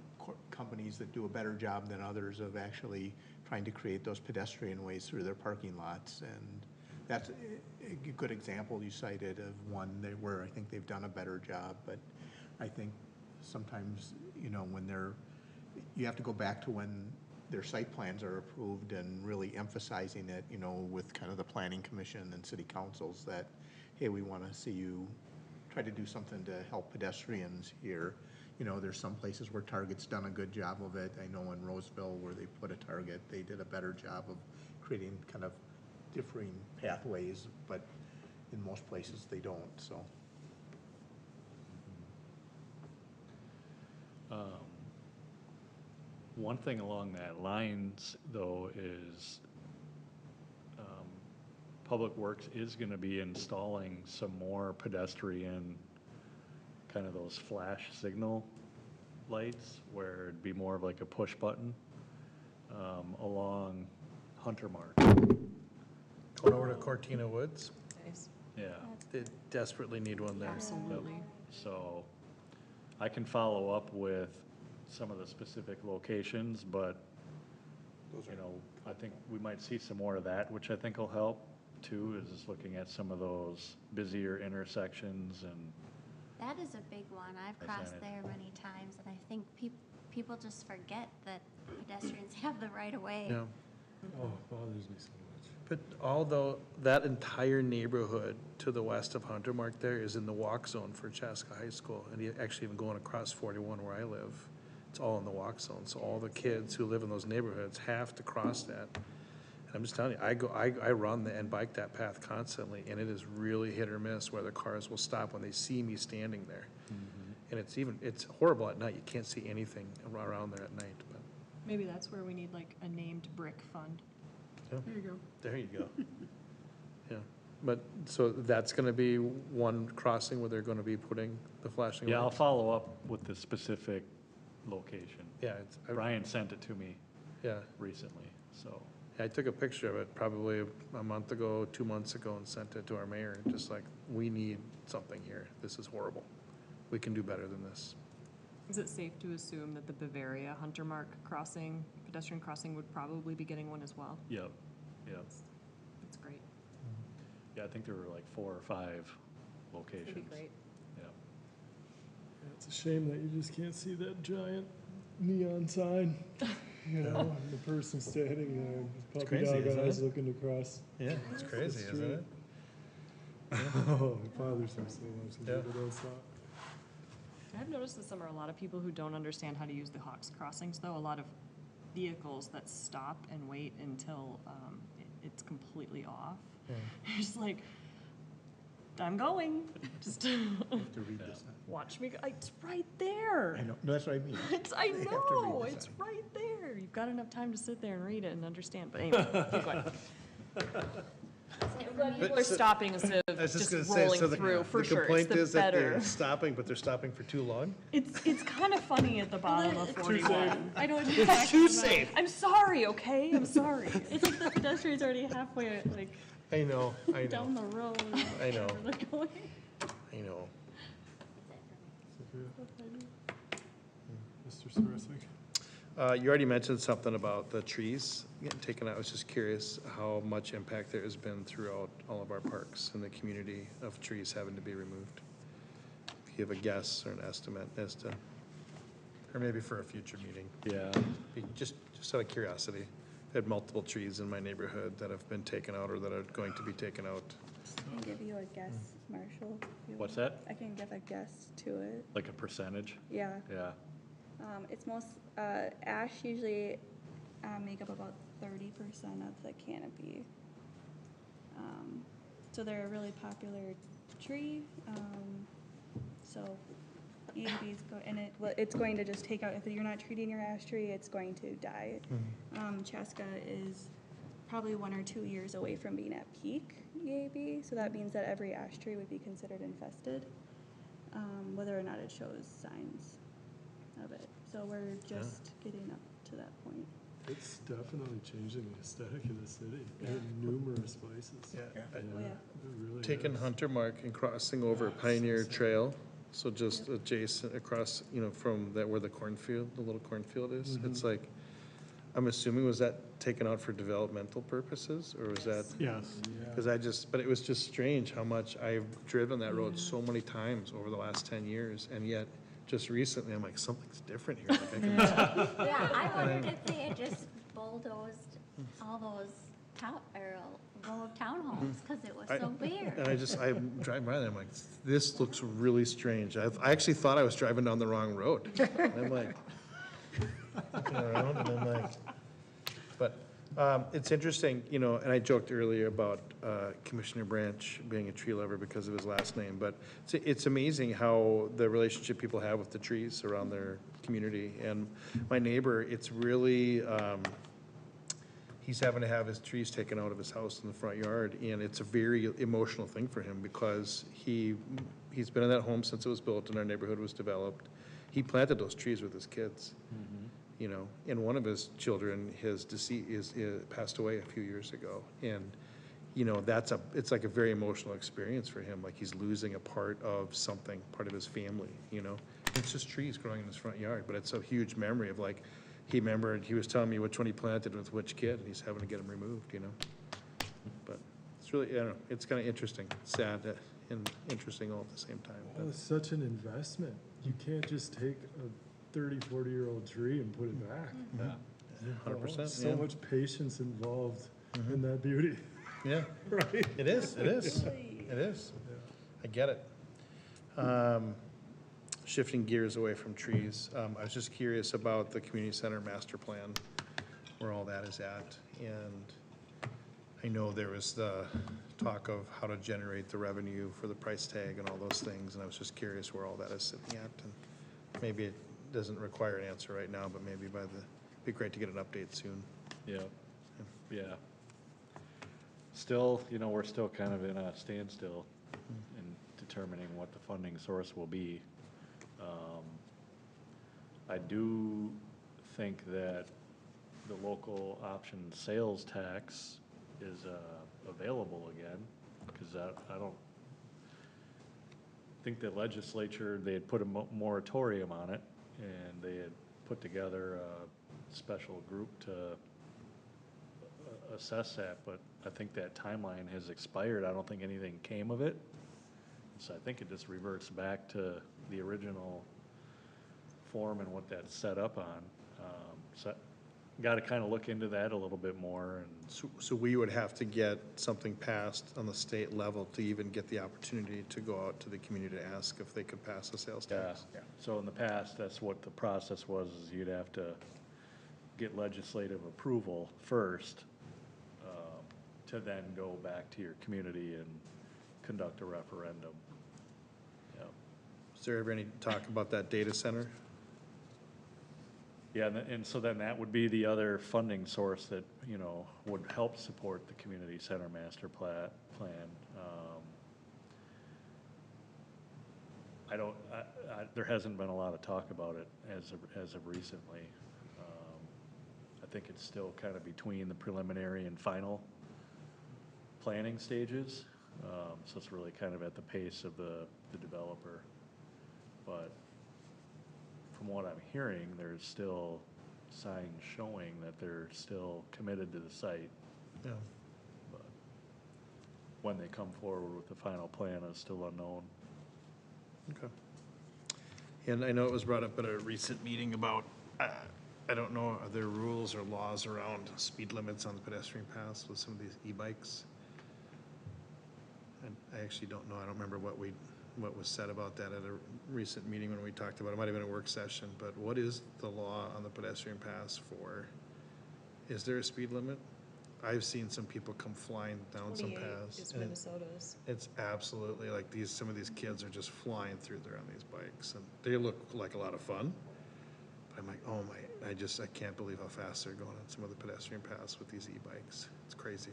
companies that do a better job than others of actually trying to create those pedestrian ways through their parking lots. And that's a good example you cited of one where I think they've done a better job, but I think sometimes, you know, when you have to go back to when their site plans are approved and really emphasizing it, you know, with kind of the planning commission and city councils that, hey, we want to see you try to do something to help pedestrians here. You know, there's some places where Target's done a good job of it. I know in Roseville where they put a Target, they did a better job of creating kind of differing pathways, but in most places they don't, so. One thing along that lines, though, is Public Works is gonna be installing some more pedestrian, kind of those flash signal lights, where it'd be more of like a push button along Hunter Mark. Going over to Cortina Woods, Nice. Yeah. they desperately need one there. Absolutely. So I can follow up with some of the specific locations, but, you know, I think we might see some more of that, which I think will help too, is just looking at some of those busier intersections and, That is a big one. I've crossed Percentage. there many times, and I think people just forget that pedestrians have the right of way. Yeah. Oh, bothers me so much. But although that entire neighborhood to the west of Hunter Mark there is in the walk zone for Chaska High School, and actually even going across 41 where I live, it's all in the walk zone. So all the kids who live in those neighborhoods have to cross that. And I'm just telling you, I run and bike that path constantly, and it is really hit or miss whether cars will stop when they see me standing there. And it's horrible at night. You can't see anything around there at night, but. Maybe that's where we need like a named brick fund. There you go. There you go. Yeah, but, so that's gonna be one crossing where they're gonna be putting the flashing yeah, I'll lights? follow up with the specific location. Yeah, Brian sent it to me yeah, recently, so. I took a picture of it probably a month ago, 2 months ago, and sent it to our mayor, just like, we need something here, this is horrible. We can do better than this. Is it safe to assume that the Bavaria Hunter Mark crossing, pedestrian crossing would probably be getting one as well? Yep, yep. That's great. Yeah, I think there were like 4 or 5 locations. That'd be great. Yep. Yeah, it's a shame that you just can't see that giant neon sign, you know, and the person standing there, puppy crazy, dog isn't eyes it? looking across. Yeah, it's crazy, That's isn't true. it? Oh, it bothers me so much when Yeah. people don't stop. I've noticed this summer, a lot of people who don't understand how to use the Hawks crossings, though, a lot of vehicles that stop and wait until it's completely off. It's like, I'm going, just To read this. watch me go. It's right there. I know, no, that's what I mean. I They have to read know, the it's sign. right there. You've got enough time to sit there and read it and understand, but anyway, keep going. People are stopping instead of just rolling through, for sure. It's the better. stopping, but they're stopping for too long? It's kind of funny at the bottom of 41. I know It's it's too safe. I'm sorry, okay? I'm sorry. It's like the pedestrian's already halfway, like, I know, down the road. I know. wherever they're going. I know. Mr. Sariswick? You already mentioned something about the trees getting taken out. I was just curious how much impact there has been throughout all of our parks in the community of trees having to be removed. If you have a guess or an estimate as to, or maybe for a future meeting. Yeah, Just out of curiosity. I had multiple trees in my neighborhood that have been taken out or that are going to be taken out. I can give you a guess, Marshall. if you what's want. that? I can give a guess to it. Like a percentage? Yeah. Yeah. It's ash usually make up about 30% of the canopy. So they're a really popular tree. So EAB's it's going to just take out, if you're not treating your ash tree, it's going to die. Chaska is probably 1 or 2 years away from being at peak EAB, so that means that every ash tree would be considered infested, whether or not it shows signs of it. So we're just getting up to that point. It's definitely changing the aesthetic of the city in numerous places. Yeah. Oh, yeah. It really Taking is. Hunter Mark and crossing over Pioneer Trail, so just adjacent across, from that where the cornfield, the little cornfield is. It's like, I'm assuming, was that taken out for developmental purposes, or was that? Yes. Because but it was just strange how much I've driven that road so many times over the last 10 years, and yet, just recently, I'm like, something's different here. Like, I can Yeah, I wondered if they had just bulldozed all those row of townhomes, because it was so weird. And I'm driving by there, I'm like, this looks really strange. I actually thought I was driving down the wrong road. And I'm like, looking around, and I'm like, but it's interesting, you know, and I joked earlier about Commissioner Branch being a tree lover because of his last name, but it's amazing how the relationship people have with the trees around their community. And my neighbor, it's really, he's having to have his trees taken out of his house in the front yard, and it's a very emotional thing for him because he's been in that home since it was built and our neighborhood was developed. He planted those trees with his kids, you know, and one of his children, passed away a few years ago. And, you know, it's like a very emotional experience for him, like he's losing a part of something, part of his family, you know. It's just trees growing in his front yard, but it's a huge memory of like, he was telling me which one he planted with which kid, and he's having to get them removed, you know. But it's really, I don't know, it's kind of interesting, sad and interesting all at the same time. Well, it's such an investment. You can't just take a 30, 40-year-old tree and put it back. Yeah, 100%. So yeah. much patience involved in that beauty. Yeah, Right? it is, it is, it is. I get it. Shifting gears away from trees, I was just curious about the community center master plan, where all that is at. And I know there was the talk of how to generate the revenue for the price tag and all those things, and I was just curious where all that is sitting at. And maybe it doesn't require an answer right now, but maybe be great to get an update soon. Yeah. Still, you know, we're still kind of in a standstill in determining what the funding source will be. I do think that the local option sales tax is available again, because I don't think the legislature, they had put a moratorium on it, and they had put together a special group to assess that, but I think that timeline has expired. I don't think anything came of it. So I think it just reverts back to the original form and what that's set up on. So got to kind of look into that a little bit more. And So we would have to get something passed on the state level to even get the opportunity to go out to the community to ask if they could pass a sales tax? yeah. So in the past, that's what the process was, is you'd have to get legislative approval first, to then go back to your community and conduct a referendum. Yeah. Is there ever any talk about that data center? Yeah, and so then that would be the other funding source that, you know, would help support the community center master plan. There hasn't been a lot of talk about it as of recently. I think it's still kind of between the preliminary and final planning stages. So it's really kind of at the pace of the developer. But from what I'm hearing, there's still signs showing that they're still committed to the site. Yeah. But when they come forward with the final plan is still unknown. Okay. And I know it was brought up at a recent meeting about, I don't know, are there rules or laws around speed limits on the pedestrian paths with some of these e-bikes? And I actually don't know, I don't remember what was said about that at a recent meeting when we talked about it. It might have been a work session, but what is the law on the pedestrian paths for, is there a speed limit? I've seen some people come flying down some 28 paths. is and Minnesota's. It's absolutely like some of these kids are just flying through there on these bikes, and they look like a lot of fun. But I'm like, oh my, I can't believe how fast they're going on some of the pedestrian paths with these e-bikes. It's crazy.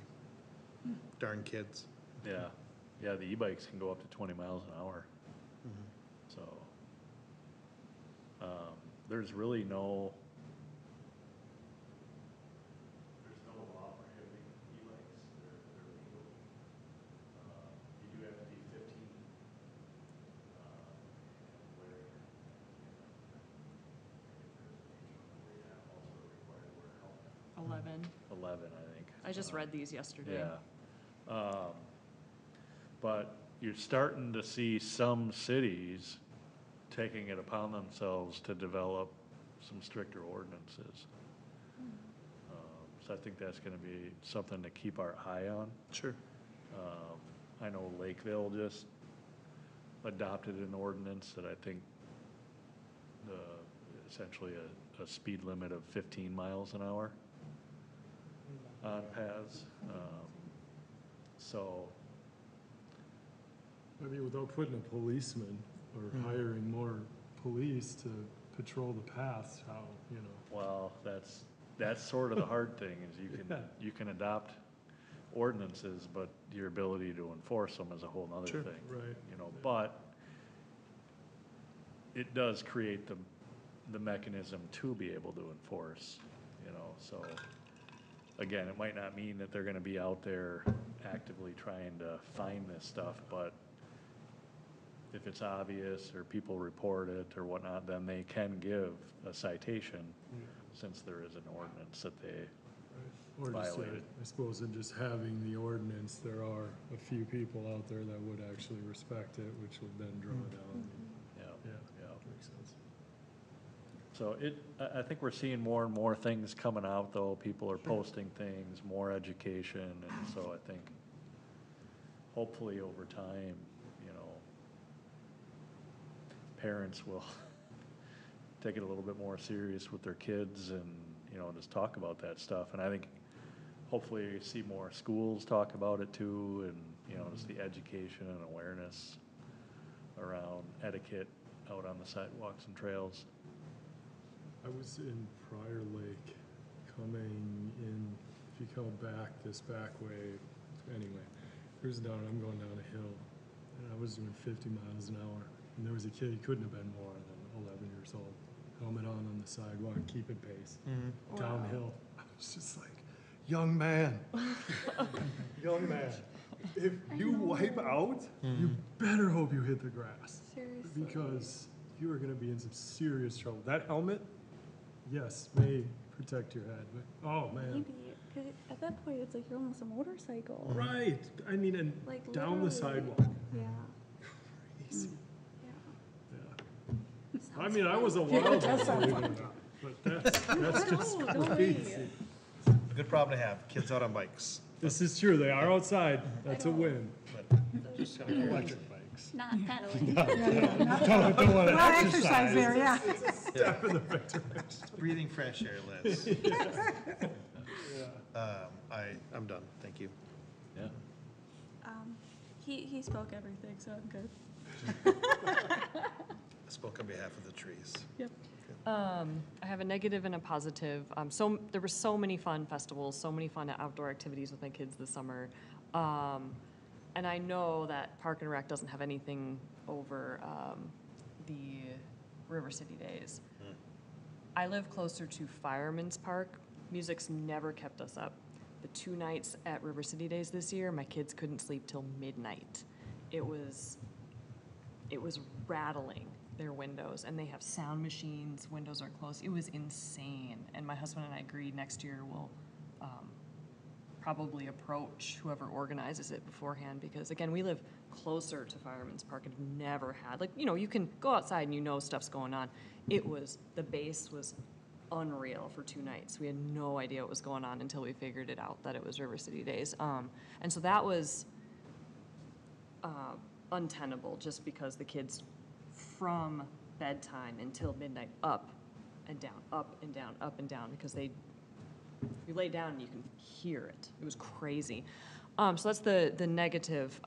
Darn kids. Yeah, the e-bikes can go up to 20 miles an hour. So, there's really no law prohibiting e-bikes. They're legal. You do have to be 15. Where you have also required to wear a helmet. 11, I think. I just read these yesterday. Yeah. But you're starting to see some cities taking it upon themselves to develop some stricter ordinances. So I think that's gonna be something to keep our eye on. Sure. I know Lakeville just adopted an ordinance that I think essentially a speed limit of 15 miles an hour on paths. So, I mean, without putting a policeman or hiring more police to patrol the paths, how, you know? well, that's sort of the hard thing, is Yeah. you can adopt ordinances, but your ability to enforce them is a whole nother Sure. thing. Right. You know, but it does create the mechanism to be able to enforce, you know, so, again, it might not mean that they're gonna be out there actively trying to find this stuff, but if it's obvious or people report it or whatnot, then they can give a citation, since there is an ordinance that they, Or just, violated. I suppose in just having the ordinance, there are a few people out there that would actually respect it, which would then draw down. yeah, Yeah, yeah. makes sense. So I think we're seeing more and more things coming out, though. People are posting things, more education, and so I think hopefully over time, you know, parents will take it a little bit more serious with their kids and, you know, just talk about that stuff. And I think hopefully you see more schools talk about it too, and, you know, just the education and awareness around etiquette out on the sidewalks and trails. I was in Prior Lake coming in, if you come back this back way, anyway, I'm going down a hill, and I was doing 50 miles an hour, and there was a kid, he couldn't have been more than 11 years old, helmet on the sidewalk, keeping pace, downhill. I was just like, young man, young man, if you wipe out, you better hope you hit the grass. Seriously. Because you are gonna be in some serious trouble. That helmet, yes, may protect your head, but, oh, man. Maybe, 'cause at that point, it's like you're almost a motorcycle. Right, I mean, and Like, down the literally. sidewalk. Yeah, Crazy. yeah. Yeah. I mean, I was a wild one, believe it or not, but that's just No, no crazy. way. Good problem to have, kids out on bikes. This is true, they are outside, that's a win. Just kind of electric bikes. Not pedaling. Don't wanna Well, exercise there, yeah. step in the victory. Breathing fresh air, Liz. I'm done, thank you. Yeah. He spoke everything, so I'm good. I spoke on behalf of the trees. Yep. I have a negative and a positive. There were so many fun festivals, so many fun outdoor activities with my kids this summer. And I know that Park and Rec doesn't have anything over the River City Days. I live closer to Fireman's Park. Music's never kept us up. The 2 nights at River City Days this year, my kids couldn't sleep till midnight. It was rattling their windows, and they have sound machines, windows are closed. It was insane. And my husband and I agreed next year we'll probably approach whoever organizes it beforehand, because again, we live closer to Fireman's Park and have never had, like, you know, you can go outside and you know stuff's going on. The bass was unreal for 2 nights. We had no idea what was going on until we figured it out that it was River City Days. And so that was untenable, just because the kids from bedtime until midnight up and down, up and down, up and down, because you lay down and you can hear it. It was crazy. So that's the negative.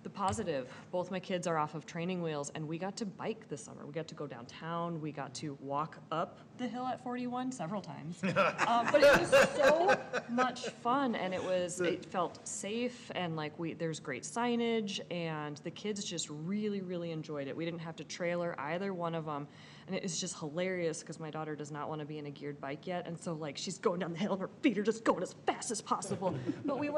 The positive, both my kids are off of training wheels, and we got to bike this summer. We got to go downtown. We got to walk up the hill at 41 several times. But it was so much fun, and it felt safe, and like there's great signage, and the kids just really, really enjoyed it. We didn't have to trailer either one of them. And it is just hilarious because my daughter does not want to be in a geared bike yet. And so like she's going down the hill, her feet are just going as fast as possible. But we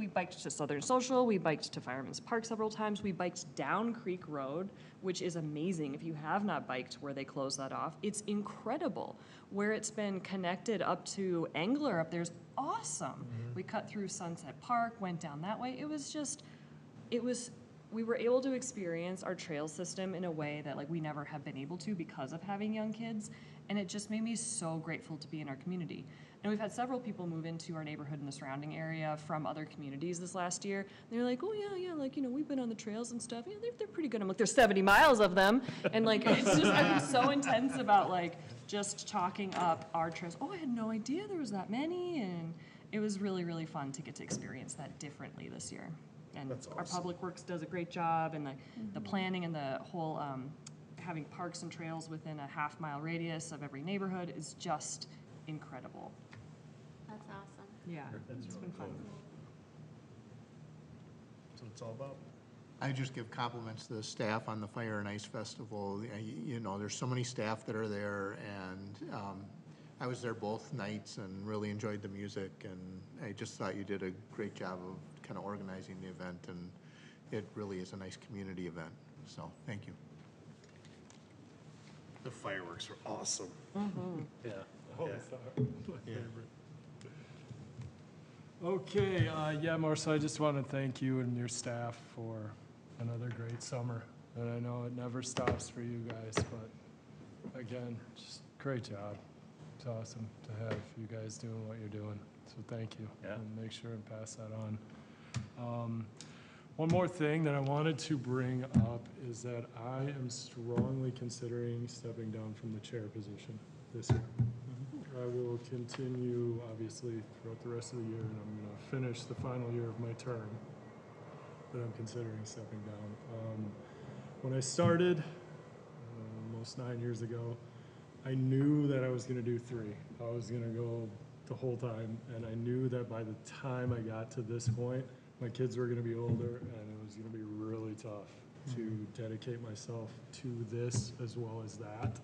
biked to Southern Social, we biked to Fireman's Park several times. We biked down Creek Road, which is amazing. If you have not biked where they close that off, it's incredible. Where it's been connected up to Angler up there's awesome. We cut through Sunset Park, went down that way. We were able to experience our trail system in a way that like we never have been able to because of having young kids. And it just made me so grateful to be in our community. And we've had several people move into our neighborhood and the surrounding area from other communities this last year. They're like, oh yeah, like, we've been on the trails and stuff. Yeah, they're pretty good. I'm like, there's 70 miles of them. And like, it's just, I'm so intense about like just chalking up our trails. Oh, I had no idea there was that many. And it was really, really fun to get to experience that differently this year. And our Public Works does a great job, and the planning and the whole having parks and trails within a half-mile radius of every neighborhood is just incredible. That's awesome. Yeah, it's been fun. That's what it's all about. I just give compliments to the staff on the Fire and Ice Festival. There's so many staff that are there, and I was there both nights and really enjoyed the music, and I just thought you did a great job of kind of organizing the event, and it really is a nice community event, so thank you. The fireworks were awesome. Yeah. Always my favorite. Okay, Marcia, I just want to thank you and your staff for another great summer. And I know it never stops for you guys, but again, just great job. It's awesome to have you guys doing what you're doing. So thank you. Yeah. And make sure and pass that on. One more thing that I wanted to bring up is that I am strongly considering stepping down from the chair position this year. I will continue, obviously, throughout the rest of the year, and I'm going to finish the final year of my term, but I'm considering stepping down. When I started, almost 9 years ago, I knew that I was going to do 3. I was going to go the whole time, and I knew that by the time I got to this point, my kids were going to be older, and it was going to be really tough to dedicate myself to this as well as that.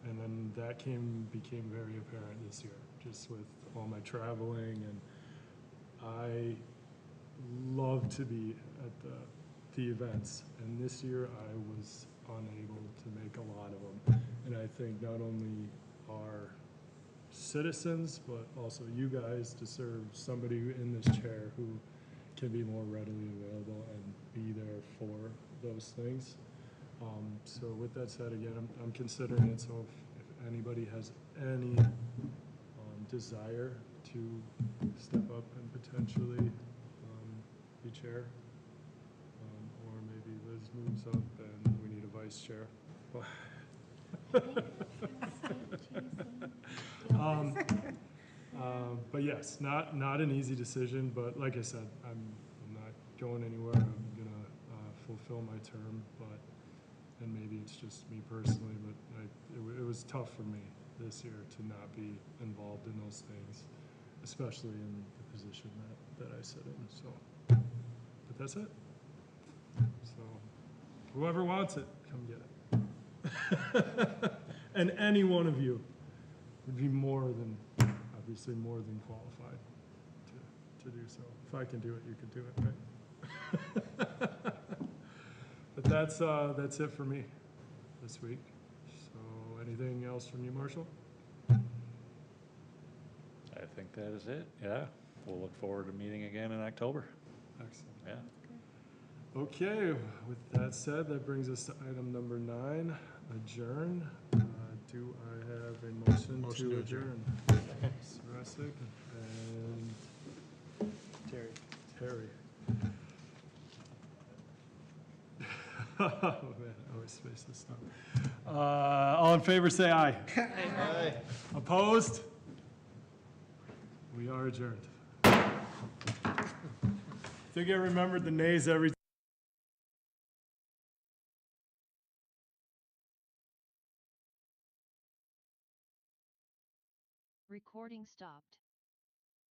And then that became very apparent this year, just with all my traveling, and I love to be at the events, and this year I was unable to make a lot of them. And I think not only our citizens, but also you guys deserve somebody in this chair who can be more readily available and be there for those things. So with that said, again, I'm considering it, so if anybody has any desire to step up and potentially be chair, or maybe Liz moves up and we need a vice chair. But yes, not an easy decision, but like I said, I'm not going anywhere. I'm gonna fulfill my term, and maybe it's just me personally, but it was tough for me this year to not be involved in those things, especially in the position that I sit in. So, but that's it. So, whoever wants it, come get it. And any one of you would be obviously more than qualified to do so. If I can do it, you can do it, right? But that's it for me this week. So anything else from you, Marshall? I think that is it, yeah. We'll look forward to meeting again in October. Excellent. Yeah. Okay, with that said, that brings us to item number 9, adjourn. Do I have a motion to adjourn? Sarasik and Terry. Oh man, I always space this stuff. All in favor, say aye. Aye. Opposed? We are adjourned. I think I remembered the nays every time. Recording stopped.